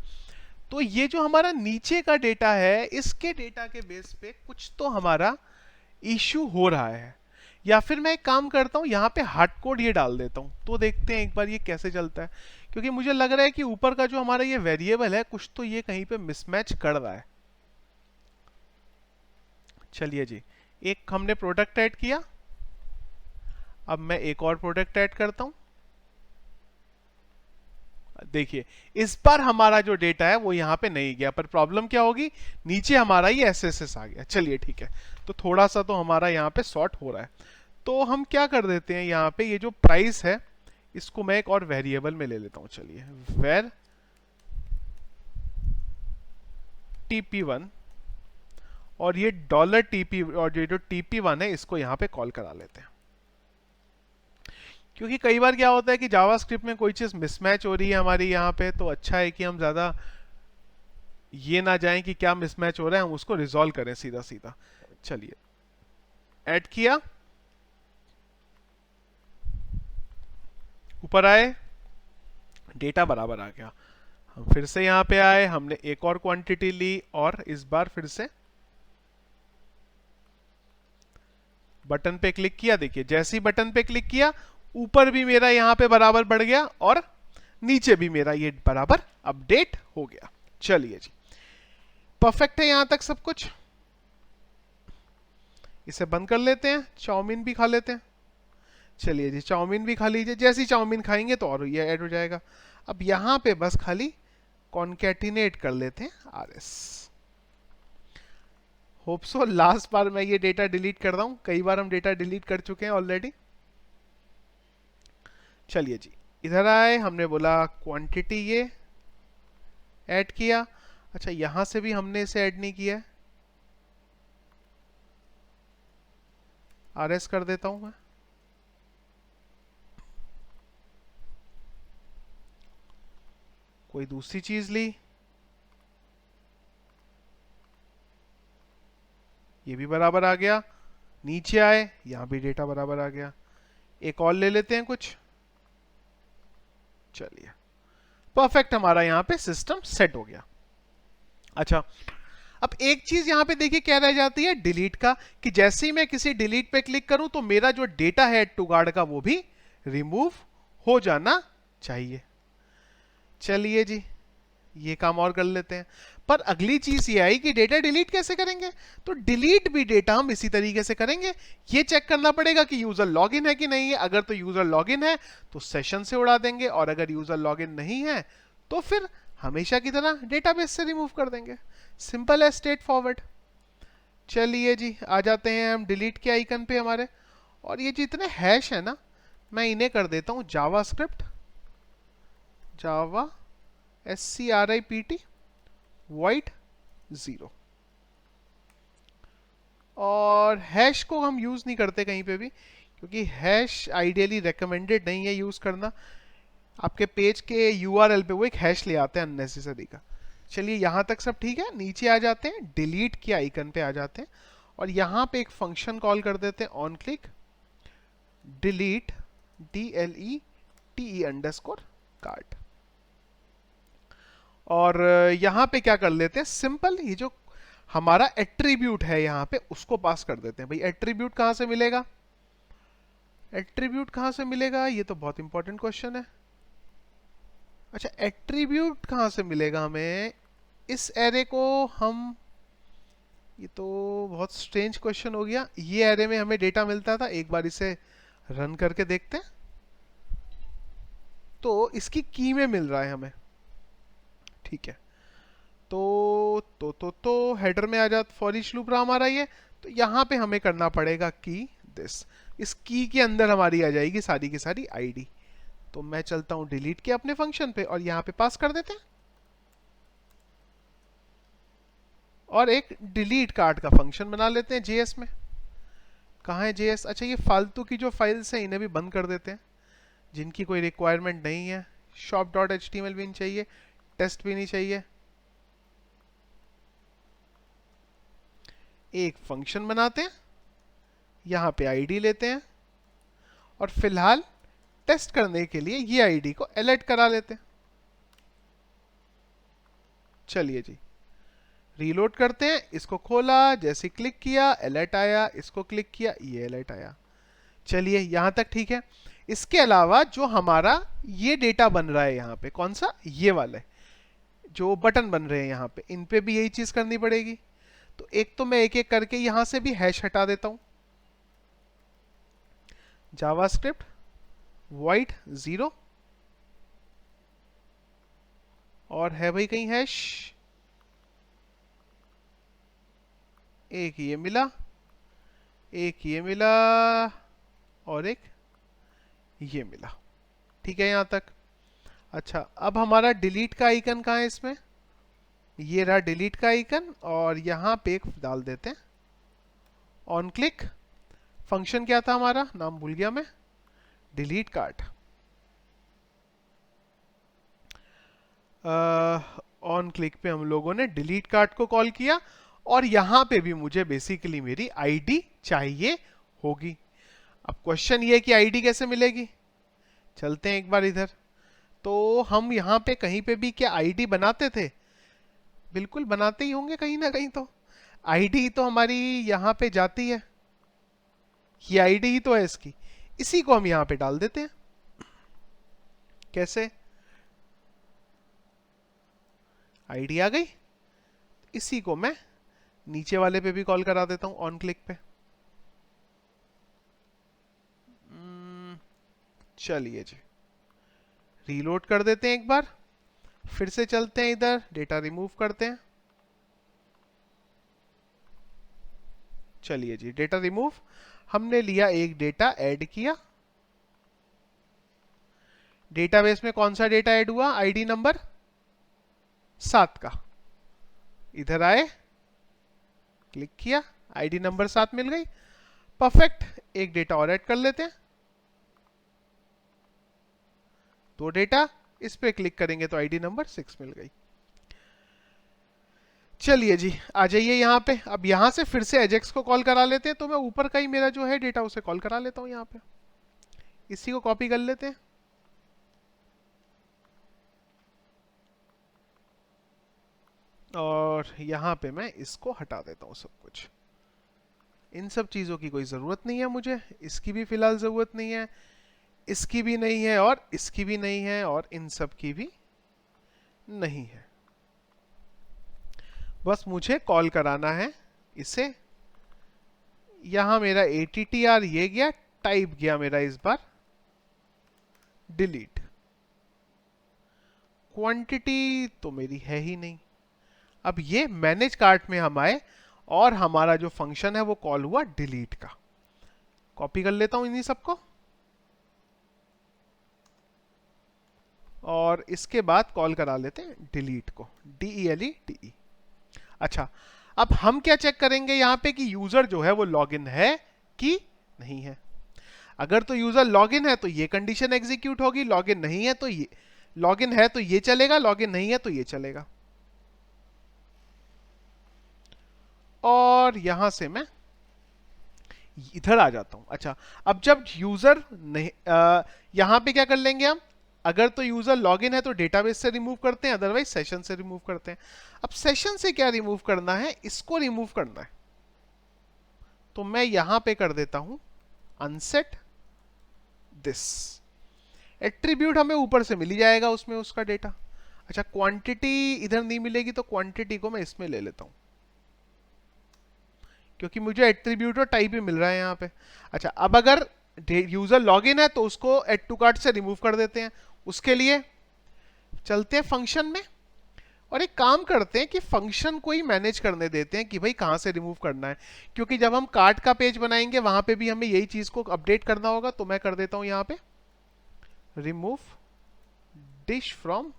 तो ये जो हमारा नीचे का डेटा है, इसके डेटा के बेस पे कुछ तो हमारा इश्यू हो रहा है। या फिर मैं एक काम करता हूं, यहाँ पे हार्ड कोड ये डाल देता हूं, तो देखते हैं एक बार ये कैसे चलता है। क्योंकि मुझे लग रहा है कि ऊपर का जो हमारा ये वेरिएबल है, कुछ तो ये कहीं पे मिसमैच कर रहा है। चलिए जी, एक हमने प्रोडक्ट ऐड किया, अब मैं एक और प्रोडक्ट ऐड करता हूं। देखिए इस बार हमारा जो डेटा है वो यहाँ पे नहीं गया, पर प्रॉब्लम क्या होगी, नीचे हमारा ये SSS आ गया। चलिए ठीक है, तो थोड़ा सा तो हमारा यहाँ पे सॉर्ट हो रहा है। तो हम क्या कर देते हैं, यहाँ पे ये जो प्राइस है इसको मैं एक और वेरिएबल में ले लेता हूं, चलिए वेर TP1, और ये डॉलर टीपी, और जो TP1 है इसको यहाँ पे कॉल करा लेते हैं। क्योंकि कई बार क्या होता है कि जावास्क्रिप्ट में कोई चीज़ मिसमैच हो रही है हमारी यहाँ पे, तो अच्छा है कि हम ज़्यादा ये ना जाएं कि क्या मिसमैच हो रहा है, हम उसको रिजॉल्व करें सीधा सीधा। चलिए ऐड किया, ऊपर आए, डेटा बराबर आ गया। हम फिर से यहाँ पे आए, हमने एक और क्वांटिटी ली, और इस बार फिर से बटन पे क्लिक किया। देखिए जैसे ही बटन पे क्लिक किया, ऊपर भी मेरा यहाँ पे बराबर बढ़ गया और नीचे भी मेरा ये बराबर अपडेट हो गया। चलिए जी, परफेक्ट है यहां तक सब कुछ। इसे बंद कर लेते हैं, चाउमीन भी खा लेते हैं। चलिए जी, चाउमीन भी खा लीजिए, जैसी चाउमीन खाएंगे तो और ये ऐड हो जाएगा। अब यहाँ पे बस खाली कॉन्केटिनेट कर लेते हैं RS। होप सो लास्ट बार मैं ये डेटा डिलीट कर रहा हूं, कई बार हम डेटा डिलीट कर चुके हैं ऑलरेडी। चलिए जी, इधर आए, हमने बोला क्वांटिटी ये ऐड किया। अच्छा यहां से भी हमने इसे ऐड नहीं किया है, RS कर देता हूं मैं। कोई दूसरी चीज ली, ये भी बराबर आ गया। नीचे आए, यहां भी डेटा बराबर आ गया। एक और ले लेते हैं कुछ। चलिए परफेक्ट, हमारा यहां पे सिस्टम सेट हो गया। अच्छा अब एक चीज यहां पे देखिए क्या रह जाती है, डिलीट का, कि जैसे ही मैं किसी डिलीट पे क्लिक करूं तो मेरा जो डेटा है एड टू गार्ड का वो भी रिमूव हो जाना चाहिए। चलिए जी, ये काम और कर लेते हैं। पर अगली चीज ये आई कि डेटा डिलीट कैसे करेंगे, तो डिलीट भी डेटा हम इसी तरीके से करेंगे। ये चेक करना पड़ेगा कि यूजर लॉगिन है कि नहीं है। अगर तो यूजर लॉगिन है तो सेशन से उड़ा देंगे, और अगर यूजर लॉगिन नहीं है तो फिर हमेशा की तरह डेटाबेस से रिमूव कर देंगे। सिंपल है, स्ट्रेट फॉरवर्ड। चलिए जी, आ जाते हैं हम डिलीट के आइकन पे हमारे, और ये जितने हैश है ना, मैं इन्हें कर देता हूं जावास्क्रिप्ट, जावा SCRIPT void 0। और हैश को हम यूज नहीं करते कहीं पे भी, क्योंकि हैश आइडियली रेकमेंडेड नहीं है यूज करना। आपके पेज के URL पे वो एक हैश ले आते हैं अननेसेसरी का। चलिए यहां तक सब ठीक है। नीचे आ जाते हैं, डिलीट के आइकन पे आ जाते हैं, और यहां पे एक फंक्शन कॉल कर देते हैं, ऑन क्लिक डिलीट DLETE_card। और यहां पे क्या कर लेते हैं, सिंपल ये जो हमारा एट्रीब्यूट है यहां पे उसको पास कर देते हैं। भाई एट्रीब्यूट कहां से मिलेगा, एट्रीब्यूट कहां से मिलेगा, ये तो बहुत इंपॉर्टेंट क्वेश्चन है। अच्छा एट्रीब्यूट कहां से मिलेगा हमें, इस एरे को हम, ये तो बहुत स्ट्रेंज क्वेश्चन हो गया। ये एरे में हमें डेटा मिलता था, एक बार इसे रन करके देखते हैं। तो इसकी की में मिल रहा है हमें, ठीक है। तो हेडर में आ जाता, फॉर ईच लूप रहा हमारा ये। तो यहाँ पे हमें करना पड़ेगा की दिस, इस की के अंदर हमारी आ जाएगी सारी की सारी आईडी। तो मैं चलता हूं डिलीट के अपने फंक्शन पे, और यहाँ पे पास कर देते हैं, और एक डिलीट कार्ड का फंक्शन बना लेते हैं JS में। कहाँ है JS, अच्छा ये फालतू की जो फाइल्स हैं इन्हें भी बंद कर देते हैं, जिनकी कोई रिक्वायरमेंट नहीं है। shop.html भी नहीं चाहिए, टेस्ट भी नहीं चाहिए। एक फंक्शन बनाते हैं, यहां पे आईडी लेते हैं, और फिलहाल टेस्ट करने के लिए ये आईडी को अलर्ट करा लेते हैं। चलिए जी, रीलोड करते हैं, इसको खोला, जैसे क्लिक किया अलर्ट आया, इसको क्लिक किया ये अलर्ट आया। चलिए यहां तक ठीक है। इसके अलावा जो हमारा ये डेटा बन रहा है यहाँ पे, कौन सा, ये वाला जो बटन बन रहे हैं यहाँ पे, इन पे भी यही चीज करनी पड़ेगी। तो एक तो मैं एक एक करके यहां से भी हैश हटा देता हूं, जावास्क्रिप्ट void 0, और है भाई कहीं हैश, एक ये मिला, एक ये मिला, और एक ये मिला। ठीक है यहाँ तक। अच्छा, अब हमारा डिलीट का आइकन कहाँ है इसमें? ये रहा डिलीट का आइकन, और यहाँ पे एक डाल देते हैं ऑन क्लिक। फंक्शन क्या था हमारा, नाम भूल गया मैं, डिलीट कार्ड। ऑन क्लिक पे हम लोगों ने डिलीट कार्ड को कॉल किया, और यहां पे भी मुझे बेसिकली मेरी आईडी चाहिए होगी। अब क्वेश्चन ये है कि आईडी कैसे मिलेगी। चलते हैं एक बार इधर। तो हम यहाँ पे कहीं पे भी क्या आईडी बनाते थे? बिल्कुल बनाते ही होंगे कहीं ना कहीं। तो आईडी तो हमारी यहाँ पे जाती है, ये आईडी ही तो है इसकी, इसी को हम यहाँ पे डाल देते हैं। कैसे? आईडी आ गई, इसी को मैं नीचे वाले पे भी कॉल करा देता हूं ऑन क्लिक पे। चलिए जी, रीलोड कर देते हैं एक बार, फिर से चलते हैं इधर, डेटा रिमूव करते हैं। चलिए जी, डेटा रिमूव, हमने लिया एक डेटा ऐड किया। डेटाबेस में कौन सा डेटा ऐड हुआ? आईडी नंबर 7 का। इधर आए, क्लिक किया, आईडी नंबर 7 मिल गई। परफेक्ट। एक डेटा और ऐड कर लेते हैं, 2 डेटा, इस पे क्लिक करेंगे तो आईडी नंबर 6 मिल गई। चलिए जी, आ जाइए यहाँ पे। अब यहाँ से फिर से एजेक्स को कॉल करा लेते हैं। तो मैं ऊपर का ही मेरा जो है डेटा उसे कॉल करा लेता हूँ यहाँ पे। इसी को कॉपी कर लेते हैं, और यहाँ पे मैं इसको हटा देता हूँ सब कुछ। इन सब चीज़ों की कोई ज़रूरत नहीं है मुझे, इसकी भी फिलहाल ज़रूरत नहीं है, इसकी भी नहीं है, और इसकी भी नहीं है, और इन सब की भी नहीं है। बस मुझे कॉल कराना है इसे। यहां मेरा ATTR ये गया, टाइप गया मेरा इस बार डिलीट। क्वांटिटी तो मेरी है ही नहीं। अब ये मैनेज कार्ट में हम आए, और हमारा जो फंक्शन है वो कॉल हुआ डिलीट का। कॉपी कर लेता हूं इन्हीं सबको, और इसके बाद कॉल करा लेते हैं डिलीट को, DELETE। अच्छा, अब हम क्या चेक करेंगे यहाँ पे कि यूजर जो है वो लॉगिन है कि नहीं है। अगर तो यूजर लॉगिन है तो ये कंडीशन एग्जीक्यूट होगी, लॉगिन नहीं है तो ये, लॉगिन है तो ये चलेगा, लॉगिन नहीं है तो ये चलेगा। और यहां से मैं इधर आ जाता हूं। अच्छा, अब जब यूजर नहीं, यहां पे क्या कर लेंगे हम, अगर तो यूजर लॉगिन है तो डेटाबेस से रिमूव करते हैं, अदरवाइज सेशन से रिमूव करते हैं। अब सेशन से क्या रिमूव करना है, इसको रिमूव करना है। तो मैं यहां पे कर देता हूं अनसेट दिस। एट्रीब्यूट हमें ऊपर से मिल ही जाएगा उसमें उसका डेटा। अच्छा, क्वांटिटी इधर नहीं मिलेगी, तो क्वांटिटी को मैं इसमें ले लेता हूं, क्योंकि मुझे एट्रीब्यूट और टाइप ही मिल रहा है यहाँ पे। अच्छा, अब अगर यूजर लॉगिन है तो उसको एड टू कार्ट से रिमूव कर देते हैं। उसके लिए चलते हैं फंक्शन में, और एक काम करते हैं कि फंक्शन को ही मैनेज करने देते हैं कि भाई कहाँ से रिमूव करना है, क्योंकि जब हम कार्ट का पेज बनाएंगे वहां पे भी हमें यही चीज को अपडेट करना होगा। तो मैं कर देता हूं यहाँ पे remove dish from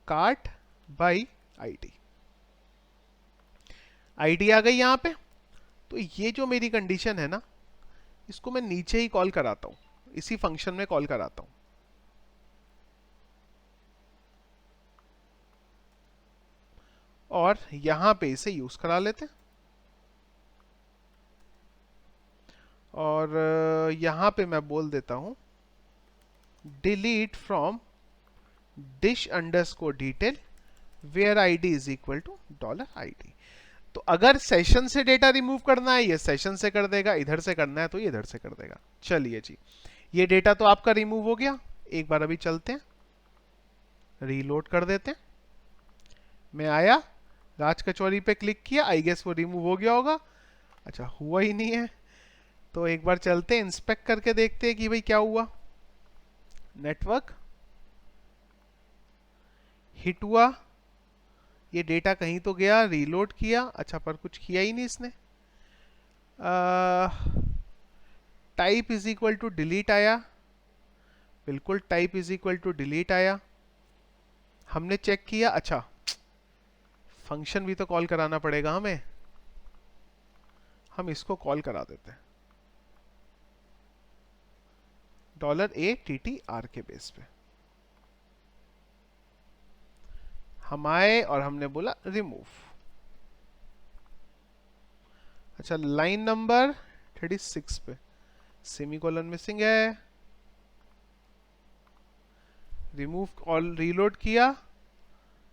cart by ID. ID आ गई यहाँ पे। तो ये जो मेरी कंडीशन है ना, इसको मैं नीचे ही कॉल कराता हूं, इसी फंक्शन में कॉल कराता हूं। और यहां पे इसे यूज करा लेते हैं, और यहां पे मैं बोल देता हूं delete from dish underscore detail where ID is equal to $id। तो अगर सेशन से डेटा रिमूव करना है, ये सेशन से कर देगा, इधर से करना है तो ये इधर से कर देगा। चलिए जी, ये डेटा तो आपका रिमूव हो गया। एक बार अभी चलते हैं, रीलोड कर देते हैं। मैं आया, राज कचौरी पे क्लिक किया, आई गेस वो रिमूव हो गया होगा। अच्छा, हुआ ही नहीं है। तो एक बार चलते हैं, इंस्पेक्ट करके देखते हैं कि भाई क्या हुआ। नेटवर्क हिट हुआ, ये डेटा कहीं तो गया, रीलोड किया, अच्छा पर कुछ किया ही नहीं इसने। Type is equal to delete आया, बिल्कुल type is equal to delete आया। हमने चेक किया, अच्छा फंक्शन भी तो कॉल कराना पड़ेगा हमें, हम इसको कॉल करा देते हैं $ATTR के बेस पे। हम आए और हमने बोला रिमूव। अच्छा लाइन नंबर 36 पे सेमीकोलन मिसिंग है, रिमूव और रीलोड किया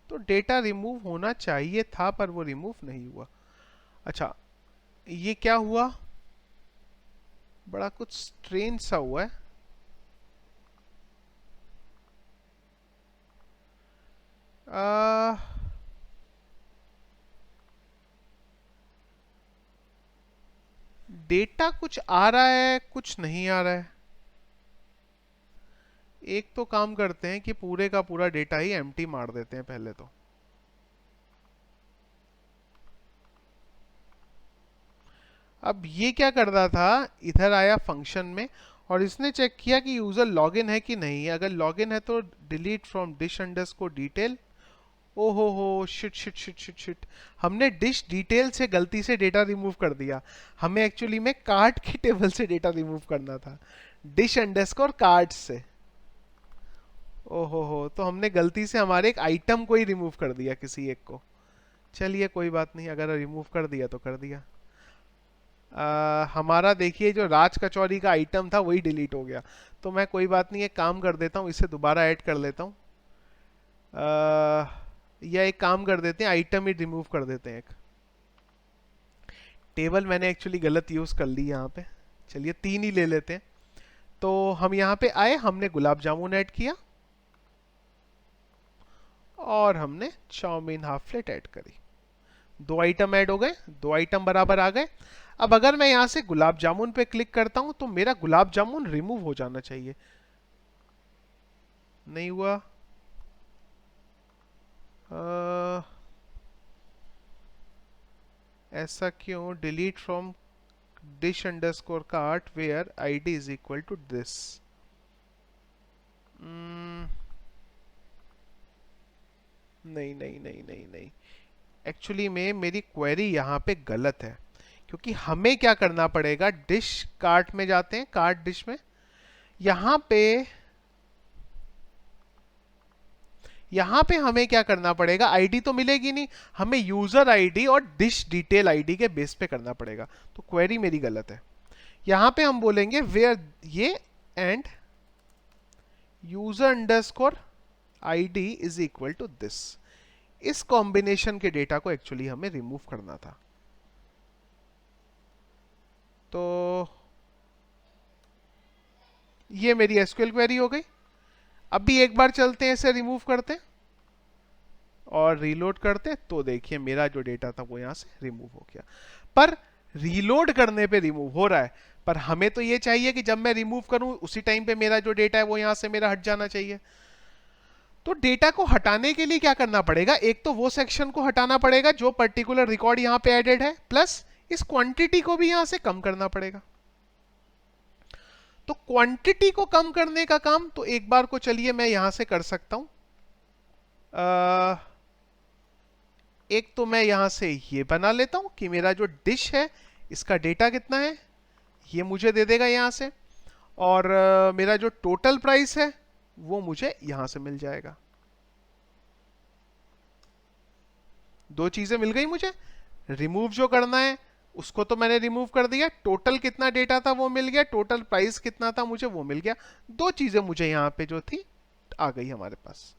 तो डेटा रिमूव होना चाहिए था पर वो रिमूव नहीं हुआ। अच्छा ये क्या हुआ, बड़ा कुछ स्ट्रेंज सा हुआ है। डेटा कुछ आ रहा है कुछ नहीं आ रहा है। एक तो काम करते हैं कि पूरे का पूरा डेटा ही एम्प्टी मार देते हैं पहले तो। अब ये क्या कर रहा था, इधर आया फंक्शन में और इसने चेक किया कि यूजर लॉगिन है कि नहीं है। अगर लॉगिन है तो delete from dish underscore detail. ओ हो shit shit shit shit shit, हमने डिश डिटेल से गलती से डेटा रिमूव कर दिया। हमें एक्चुअली में कार्ड की टेबल से डेटा रिमूव करना था, डिश अंडरस्कोर कार्ड से। ओ हो, तो हमने गलती से हमारे एक आइटम को ही रिमूव कर दिया, किसी एक को। चलिए कोई बात नहीं, अगर रिमूव कर दिया तो कर दिया। हमारा देखिए जो राज कचौरी का आइटम था वही डिलीट हो गया। तो मैं कोई बात नहीं, एक काम कर देता हूँ, इसे दोबारा ऐड कर लेता हूँ। या एक काम कर देते हैं, आइटम ही रिमूव कर देते हैं। एक टेबल मैंने एक्चुअली गलत यूज कर ली यहाँ पे। चलिए 3 ही ले लेते हैं। तो हम यहाँ पे आए, हमने गुलाब जामुन ऐड किया और हमने चाउमीन हाफ प्लेट ऐड करी। 2 आइटम ऐड हो गए, 2 आइटम बराबर आ गए। अब अगर मैं यहां से गुलाब जामुन पे क्लिक करता हूं तो मेरा गुलाब जामुन रिमूव हो जाना चाहिए, नहीं हुआ। ऐसा क्यों, delete from dish underscore cart where ID is equal to this. नहीं नहीं नहीं नहीं नहीं, एक्चुअली में मेरी क्वेरी यहाँ पे गलत है। क्योंकि हमें क्या करना पड़ेगा, डिश कार्ट में जाते हैं, कार्ट डिश में, यहाँ पे हमें क्या करना पड़ेगा, आईडी तो मिलेगी नहीं, हमें यूजर आईडी और डिश डिटेल आईडी के बेस पे करना पड़ेगा। तो क्वेरी मेरी गलत है। यहाँ पे हम बोलेंगे वेयर ये and user underscore ID is equal to this. इस कॉम्बिनेशन के डेटा को एक्चुअली हमें रिमूव करना था। तो ये मेरी एसक्यूएल क्वेरी हो गई। अब भी एक बार चलते हैं, इसे रिमूव करते हैं और रीलोड करते हैं, तो देखिए मेरा जो डेटा था वो यहां से रिमूव हो गया। पर रीलोड करने पे रिमूव हो रहा है, पर हमें तो ये चाहिए कि जब मैं रिमूव करूं उसी टाइम पे मेरा जो डेटा है वो यहां से मेरा हट जाना चाहिए। तो डेटा को हटाने के लिए क्या करना पड़ेगा, एक तो वो सेक्शन को हटाना पड़ेगा जो पर्टिकुलर रिकॉर्ड यहां पे एडेड है, प्लस इस क्वांटिटी को भी यहां से कम करना पड़ेगा। तो क्वांटिटी को कम करने का काम तो एक बार को चलिए मैं यहां से कर सकता हूं। एक तो मैं यहां से ये बना लेता हूं कि मेरा जो डिश है इसका डेटा कितना है, ये मुझे दे देगा यहां से। और मेरा जो टोटल प्राइस है वो मुझे यहां से मिल जाएगा। 2 चीजें मिल गई मुझे। रिमूव जो करना है उसको तो मैंने रिमूव कर दिया, टोटल कितना डेटा था वो मिल गया, टोटल प्राइस कितना था मुझे वो मिल गया। 2 चीजें मुझे यहां पे जो थी आ गई हमारे पास।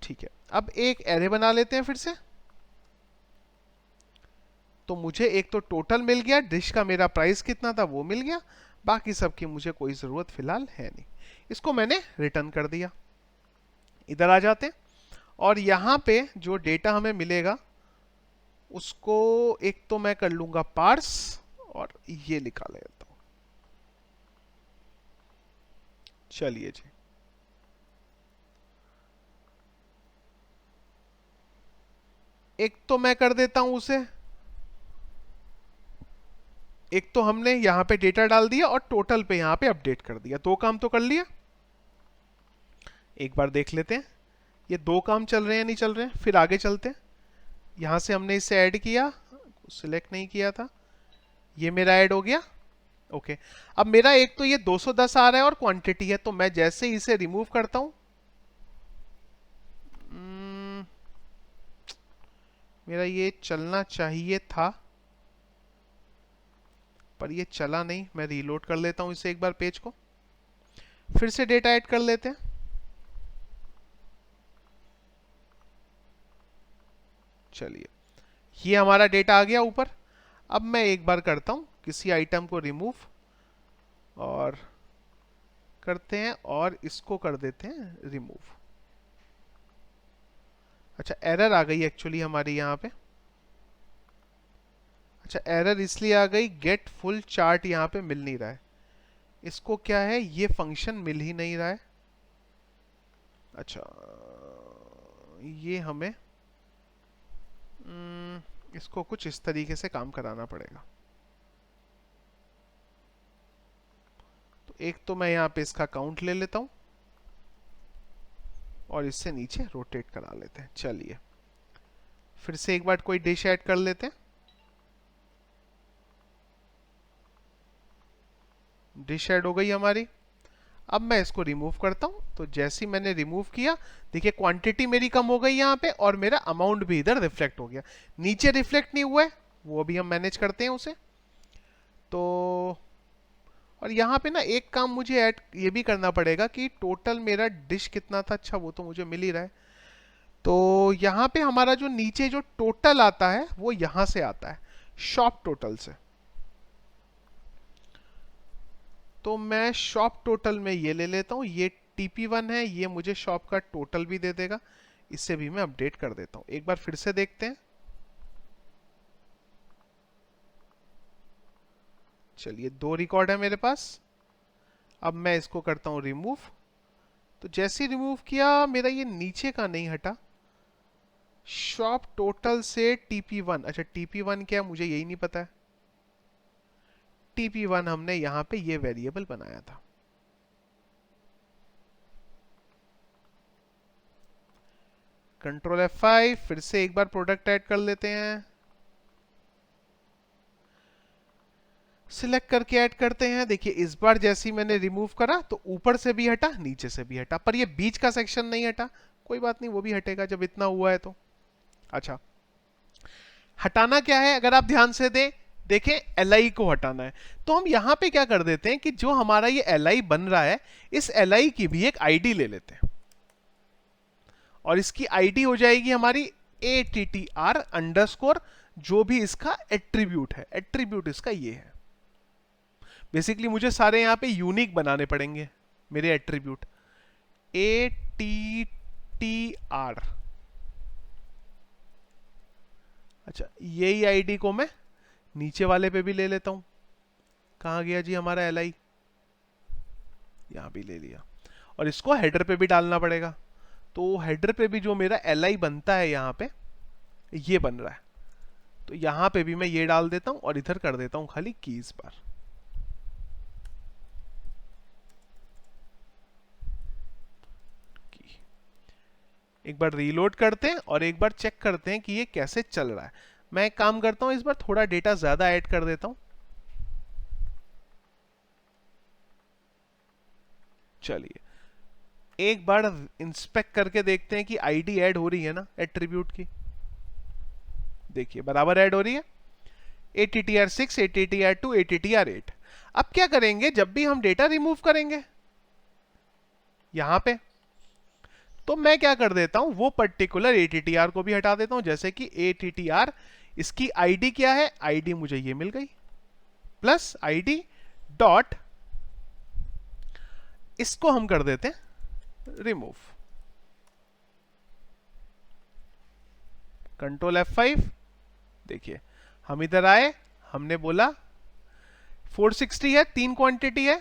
ठीक है, अब एक एरे बना लेते हैं फिर से। तो मुझे एक तो टोटल मिल गया, डिश का मेरा प्राइस कितना था वो मिल गया, बाकी सब की मुझे कोई जरूरत फिलहाल है नहीं। इसको मैंने रिटर्न कर दिया। इधर आ जाते हैं और यहां पे जो डेटा हमें मिलेगा उसको एक तो मैं कर लूंगा पार्स और ये निकाल लेता हूं। चलिए जी, एक तो मैं कर देता हूं उसे एक तो हमने यहाँ पे डेटा डाल दिया और टोटल पे यहाँ पे अपडेट कर दिया, दो काम तो कर लिया। एक बार देख लेते हैं ये दो काम चल रहे हैं नहीं चल रहे हैं, फिर आगे चलते हैं। यहाँ से हमने इसे ऐड किया, सिलेक्ट नहीं किया था, ये मेरा ऐड हो गया। ओके, अब मेरा एक तो ये 210 आ रहा है और क्वांटिटी है, तो मैं जैसे ही इसे रिमूव करता हूं, मेरा ये चलना चाहिए था पर ये चला नहीं। मैं रीलोड कर लेता हूं इसे एक बार, पेज को फिर से डेटा ऐड कर लेते हैं। चलिए, ये हमारा डेटा आ गया ऊपर। अब मैं एक बार करता हूं किसी आइटम को रिमूव और करते हैं और इसको कर देते हैं रिमूव। अच्छा, एरर आ गई एक्चुअली हमारी यहाँ पे। अच्छा, एरर इसलिए आ गई, गेट फुल चार्ट यहाँ पे मिल नहीं रहा है। इसको क्या है, ये फंक्शन मिल ही नहीं रहा है। अच्छा, ये हमें इसको कुछ इस तरीके से काम कराना पड़ेगा। तो एक तो मैं यहाँ पे इसका काउंट ले लेता हूँ और इससे नीचे रोटेट करा लेते हैं। चलिए, फिर से एक बार कोई डिश ऐड कर लेते हैं। डिश ऐड हो गई हमारी। अब मैं इसको रिमूव करता हूं, तो जैसे ही मैंने रिमूव किया, देखिए क्वांटिटी मेरी कम हो गई यहाँ पे और मेरा अमाउंट भी इधर रिफ्लेक्ट हो गया। नीचे रिफ्लेक्ट नहीं हुआ है, वो भी हम मैनेज करते हैं उसे। तो और यहाँ पे ना एक काम मुझे ऐड ये भी करना पड़ेगा कि टोटल मेरा डिश कितना था। अच्छा, वो तो मुझे मिल ही रहा है। तो यहाँ पे हमारा जो नीचे जो टोटल आता है वो यहाँ से आता है, शॉप टोटल से। तो मैं शॉप टोटल में ये ले लेता हूँ, ये TP1 है, ये मुझे शॉप का टोटल भी दे देगा। इससे भी मैं अपडेट कर देता हूँ। एक बार फिर से देखते हैं। चलिए, दो रिकॉर्ड है मेरे पास। अब मैं इसको करता हूँ रिमूव। तो जैसे ही रिमूव किया, मेरा ये नीचे का नहीं हटा, शॉप टोटल से TP1। अच्छा, TP1 क्या, मुझे यही नहीं पता है। TP1 हमने यहाँ पे ये वेरिएबल बनाया था। कंट्रोल F5, फिर से एक बार प्रोडक्ट ऐड कर लेते हैं, सिलेक्ट करके ऐड करते हैं। देखिए, इस बार जैसे ही मैंने रिमूव करा तो ऊपर से भी हटा, नीचे से भी हटा, पर ये बीच का सेक्शन नहीं हटा। कोई बात नहीं, वो भी हटेगा जब इतना हुआ है तो। अच्छा, हटाना क्या है, अगर आप ध्यान से देखें, LI को हटाना है। तो हम यहां पे क्या कर देते हैं कि जो हमारा ये LI बन रहा है, इस LI की भी एक ID ले लेते हैं और इसकी ID हो जाएगी हमारी ATTR अंडरस्कोर, जो भी इसका एट्रीब्यूट है। एट्रीब्यूट इसका ये है। बेसिकली मुझे सारे यहाँ पे यूनिक बनाने पड़ेंगे मेरे एट्रीब्यूट। ATTR। अच्छा, यही आईडी को मैं नीचे वाले पे भी ले लेता हूं। कहाँ गया जी हमारा LI, यहां भी ले लिया। और इसको हेडर पे भी डालना पड़ेगा। तो हेडर पे भी जो मेरा LI बनता है यहाँ पे, ये बन रहा है। तो यहाँ पे भी मैं ये डाल देता हूं और इधर कर देता हूं खाली कीज बार। एक बार रीलोड करते हैं और एक बार चेक करते हैं कि ये कैसे चल रहा है। मैं एक काम करता हूं, इस बार थोड़ा डेटा ज्यादा ऐड कर देता हूं। चलिए, एक बार इंस्पेक्ट करके देखते हैं कि आईडी ऐड हो रही है ना एट्रीब्यूट की। देखिए, बराबर ऐड हो रही है। ATTR6, ATTR2, ATTR8। अब क्या करेंगे, जब भी हम डेटा रिमूव करेंगे यहां पे, तो मैं क्या कर देता हूं, वो पर्टिकुलर ATTR को भी हटा देता हूं। जैसे कि ATTR, इसकी आईडी क्या है, आईडी मुझे ये मिल गई, प्लस आईडी डॉट, इसको हम कर देते हैं रिमूव। Control F5। देखिए, हम इधर आए, हमने बोला 460 है, 3 क्वांटिटी है।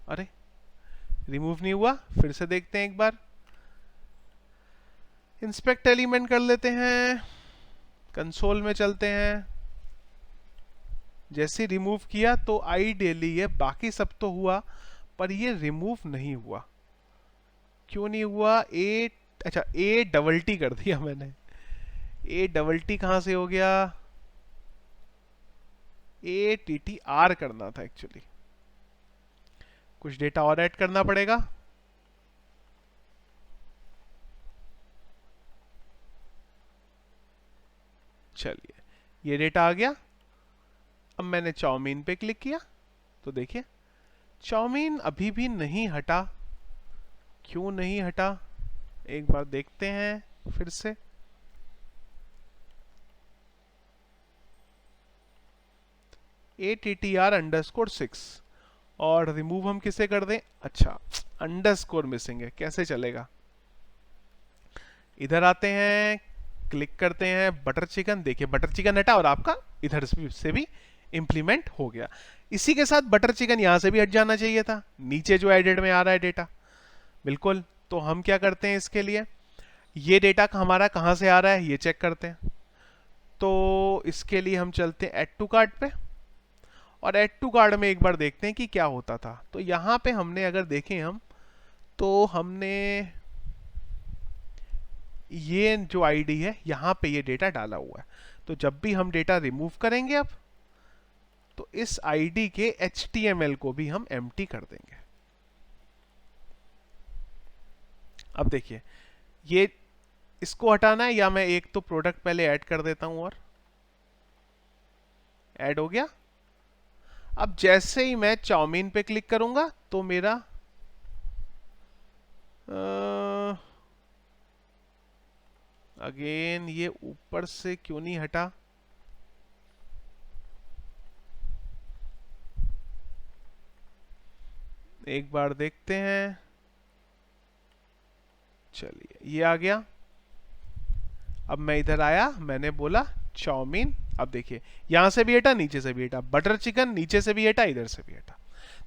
अरे, रिमूव नहीं हुआ। फिर से देखते हैं एक बार, इंस्पेक्ट एलिमेंट कर लेते हैं, कंसोल में चलते हैं। जैसे रिमूव किया तो आइडियली ये बाकी सब तो हुआ, पर ये रिमूव नहीं हुआ। क्यों नहीं हुआ? ए, अच्छा ए डबल टी कर दिया मैंने। ए डबल टी कहां से हो गया? ए टी टी आर करना था एक्चुअली। कुछ डेटा और ऐड करना पड़ेगा। चलिए, ये डेटा आ गया। अब मैंने चाउमीन पे क्लिक किया तो देखिए चाउमीन अभी भी नहीं हटा। क्यों नहीं हटा? एक बार देखते हैं फिर से। ATTR_6 और रिमूव हम किसे कर दें? अच्छा, अंडरस्कोर मिसिंग है, कैसे चलेगा? इधर आते हैं, क्लिक करते हैं बटर चिकन। देखिए बटर चिकन हटा और आपका इधर से भी इंप्लीमेंट हो गया। इसी के साथ बटर चिकन यहां से भी हट जाना चाहिए था, नीचे जो एडेड में आ रहा है डेटा। बिल्कुल। तो हम क्या करते हैं इसके लिए, ये डेटा हमारा कहां से आ रहा है ये चेक करते हैं। तो इसके लिए हम चलते हैं ऐड टू कार्ट पे, और ऐड टू कार्ट में एक बार देखते हैं कि क्या होता था। तो यहां पे हमने अगर देखें हम, तो हमने ये जो आईडी है यहां पे ये डेटा डाला हुआ है। तो जब भी हम डेटा रिमूव करेंगे अब, तो इस आईडी के HTML को भी हम एम्प्टी कर देंगे। अब देखिए, ये इसको हटाना है, या मैं एक तो प्रोडक्ट पहले ऐड कर देता हूं, और ऐड हो गया। अब जैसे ही मैं चाउमीन पे क्लिक करूंगा तो मेरा अगेन ये ऊपर से क्यों नहीं हटा? एक बार देखते हैं। चलिए, ये आ गया। अब मैं इधर आया, मैंने बोला चाउमीन। अब देखिए यहां से भी हटा, नीचे से भी हटा। बटर चिकन नीचे से भी हटा, इधर से भी हटा।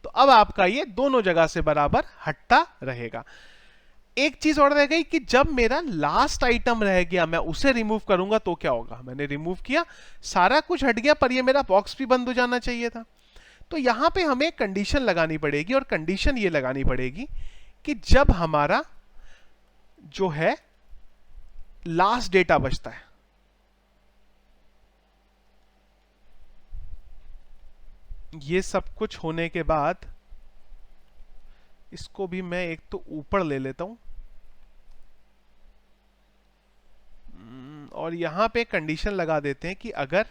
तो अब आपका ये दोनों जगह से बराबर हटता रहेगा। एक चीज और रह गई कि जब मेरा लास्ट आइटम रह गया, मैं उसे रिमूव करूंगा तो क्या होगा? मैंने रिमूव किया, सारा कुछ हट गया, पर ये मेरा बॉक्स भी बंद हो जाना चाहिए था। तो यहां पे हमें कंडीशन लगानी पड़ेगी, और कंडीशन ये लगानी पड़ेगी कि जब हमारा जो है लास्ट डेटा बचता है, ये सब कुछ होने के बाद इसको भी मैं एक तो ऊपर ले लेता हूं, और यहां पे कंडीशन लगा देते हैं कि अगर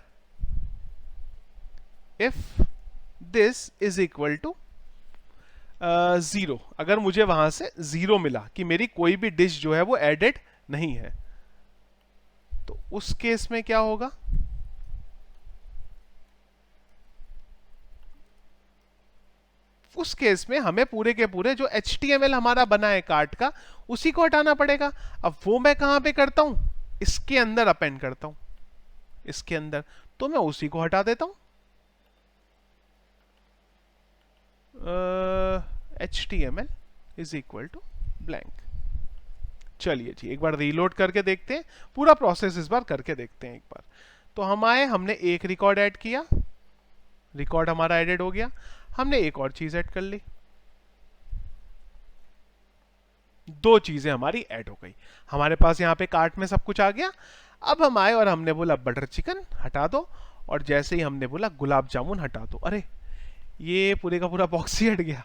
if this is equal to 0, अगर मुझे वहां से 0 मिला कि मेरी कोई भी डिश जो है वो एडेड नहीं है, तो उस केस में क्या होगा? उस केस में हमें पूरे के पूरे जो HTML हमारा बना है कार्ट का, उसी को हटाना पड़ेगा। अब वो मैं कहां पे करता हूं? इसके अंदर अपेंड करता हूं, इसके अंदर। तो मैं उसी को हटा देता हूं, HTML is equal to blank. चलिए जी, एक बार रीलोड करके देखते हैं, पूरा प्रोसेस इस बार करके देखते हैं एक बार। तो हम आए, हमने एक रिकॉर्ड ऐड किया, रिकॉर्ड हमारा एडेड हो गया। हमने एक और चीज ऐड कर ली, दो चीजें हमारी ऐड हो गई। हमारे पास यहाँ पे कार्ट में सब कुछ आ गया। अब हम आए और हमने बोला बटर चिकन हटा दो, और जैसे ही हमने बोला गुलाब जामुन हटा दो, अरे ये पूरे का पूरा बॉक्स ही हट गया।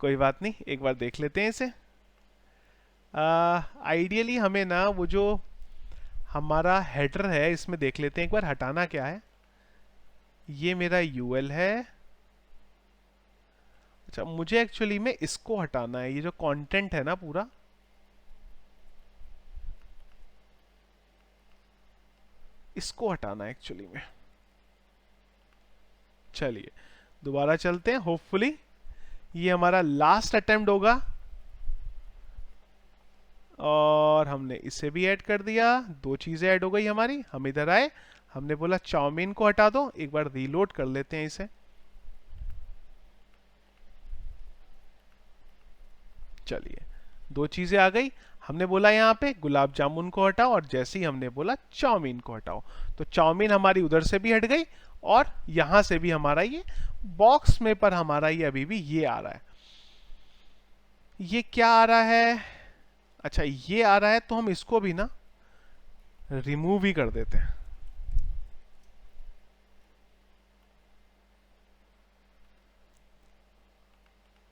कोई बात नहीं, एक बार देख लेते हैं इसे। आइडियली हमें ना वो जो हमारा हेडर है इसमें देख लेते हैं एक बार हटाना क्या है। ये मेरा यूएल है। अच्छा, मुझे एक्चुअली में इसको हटाना है, ये जो कंटेंट है ना पूरा, इसको हटाना है एक्चुअली में। चलिए दोबारा चलते हैं, होपफुली ये हमारा लास्ट अटेम्प्ट होगा। और हमने इसे भी ऐड कर दिया, दो चीजें ऐड हो गई हमारी। हम इधर आए, हमने बोला चाउमीन को हटा दो। एक बार रीलोड कर लेते हैं इसे। चलिए, दो चीजें आ गई। हमने बोला यहाँ पे गुलाब जामुन को हटाओ, और जैसे ही हमने बोला चाउमीन को हटाओ, तो चाउमीन हमारी उधर से भी हट गई और यहां से भी हमारा ये बॉक्स में पर हमारा ये अभी भी ये आ रहा है। ये क्या आ रहा है? अच्छा, ये आ रहा है, तो हम इसको भी ना रिमूव ही कर देते हैं।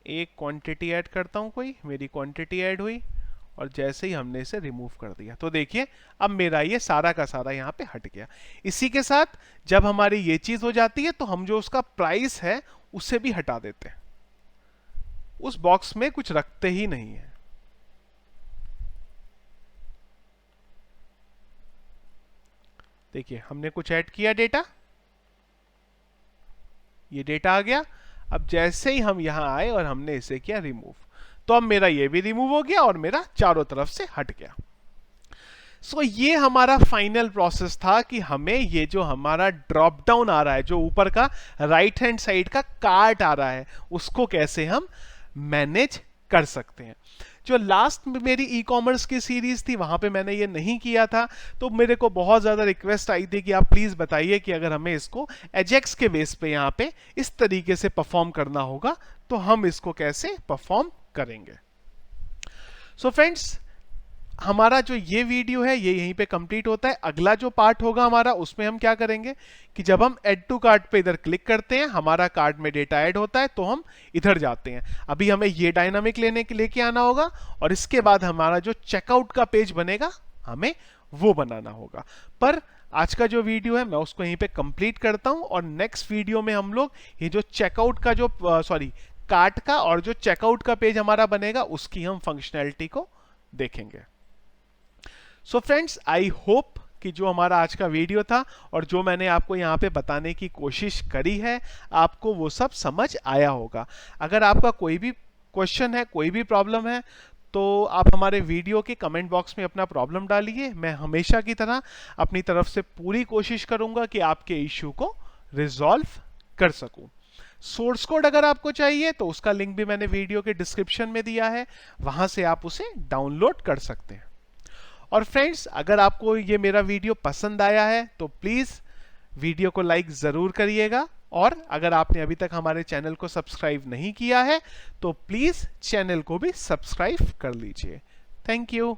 एक क्वांटिटी ऐड करता हूं, कोई मेरी क्वांटिटी ऐड हुई, और जैसे ही हमने इसे रिमूव कर दिया तो देखिए अब मेरा ये सारा का सारा यहाँ पे हट गया। इसी के साथ जब हमारी ये चीज हो जाती है तो हम जो उसका प्राइस है उसे भी हटा देते हैं, उस बॉक्स में कुछ रखते ही नहीं है। देखिए हमने कुछ ऐड किया डेटा, ये डेटा आ गया। अब जैसे ही हम यहां आए और हमने इसे किया रिमूव, तो अब मेरा ये भी रिमूव हो गया और मेरा चारों तरफ से हट गया। सो ये हमारा फाइनल प्रोसेस था कि हमें ये जो हमारा ड्रॉप डाउन आ रहा है, जो ऊपर का राइट हैंड साइड का कार्ट आ रहा है, उसको कैसे हम मैनेज कर सकते हैं। जो लास्ट में मेरी ई कॉमर्स की सीरीज थी वहां पे मैंने ये नहीं किया था, तो मेरे को बहुत ज्यादा रिक्वेस्ट आई थी कि आप प्लीज बताइए कि अगर हमें इसको एजेक्स के बेस पे यहाँ पे इस तरीके से परफॉर्म करना होगा तो हम इसको कैसे परफॉर्म करेंगे। सो फ्रेंड्स, हमारा जो ये वीडियो है ये यहीं पे कंप्लीट होता है। अगला जो पार्ट होगा हमारा, उसमें हम क्या करेंगे कि जब हम ऐड टू कार्ट पे इधर क्लिक करते हैं, हमारा कार्ट में डेटा ऐड होता है, तो हम इधर जाते हैं। अभी हमें ये डायनामिक लेके आना होगा, और इसके बाद हमारा जो चेकआउट का पेज बनेगा हमें वो बनाना होगा। पर आज का जो वीडियो है मैं उसको यहीं पे कंप्लीट करता हूं, और नेक्स्ट वीडियो में हम लोग ये जो चेकआउट का जो कार्ट का और जो चेकआउट का पेज हमारा बनेगा उसकी हम फंक्शनैलिटी को देखेंगे। सो फ्रेंड्स, आई होप कि जो हमारा आज का वीडियो था और जो मैंने आपको यहाँ पे बताने की कोशिश करी है, आपको वो सब समझ आया होगा। अगर आपका कोई भी क्वेश्चन है, कोई भी प्रॉब्लम है, तो आप हमारे वीडियो के कमेंट बॉक्स में अपना प्रॉब्लम डालिए। मैं हमेशा की तरह अपनी तरफ से पूरी कोशिश करूंगा कि आपके इश्यू को रिजॉल्व कर सकूं। सोर्स कोड अगर आपको चाहिए तो उसका लिंक भी मैंने वीडियो के डिस्क्रिप्शन में दिया है, वहां से आप उसे डाउनलोड कर सकते हैं। और फ्रेंड्स, अगर आपको ये मेरा वीडियो पसंद आया है तो प्लीज वीडियो को लाइक जरूर करिएगा, और अगर आपने अभी तक हमारे चैनल को सब्सक्राइब नहीं किया है तो प्लीज चैनल को भी सब्सक्राइब कर लीजिए। Thank you.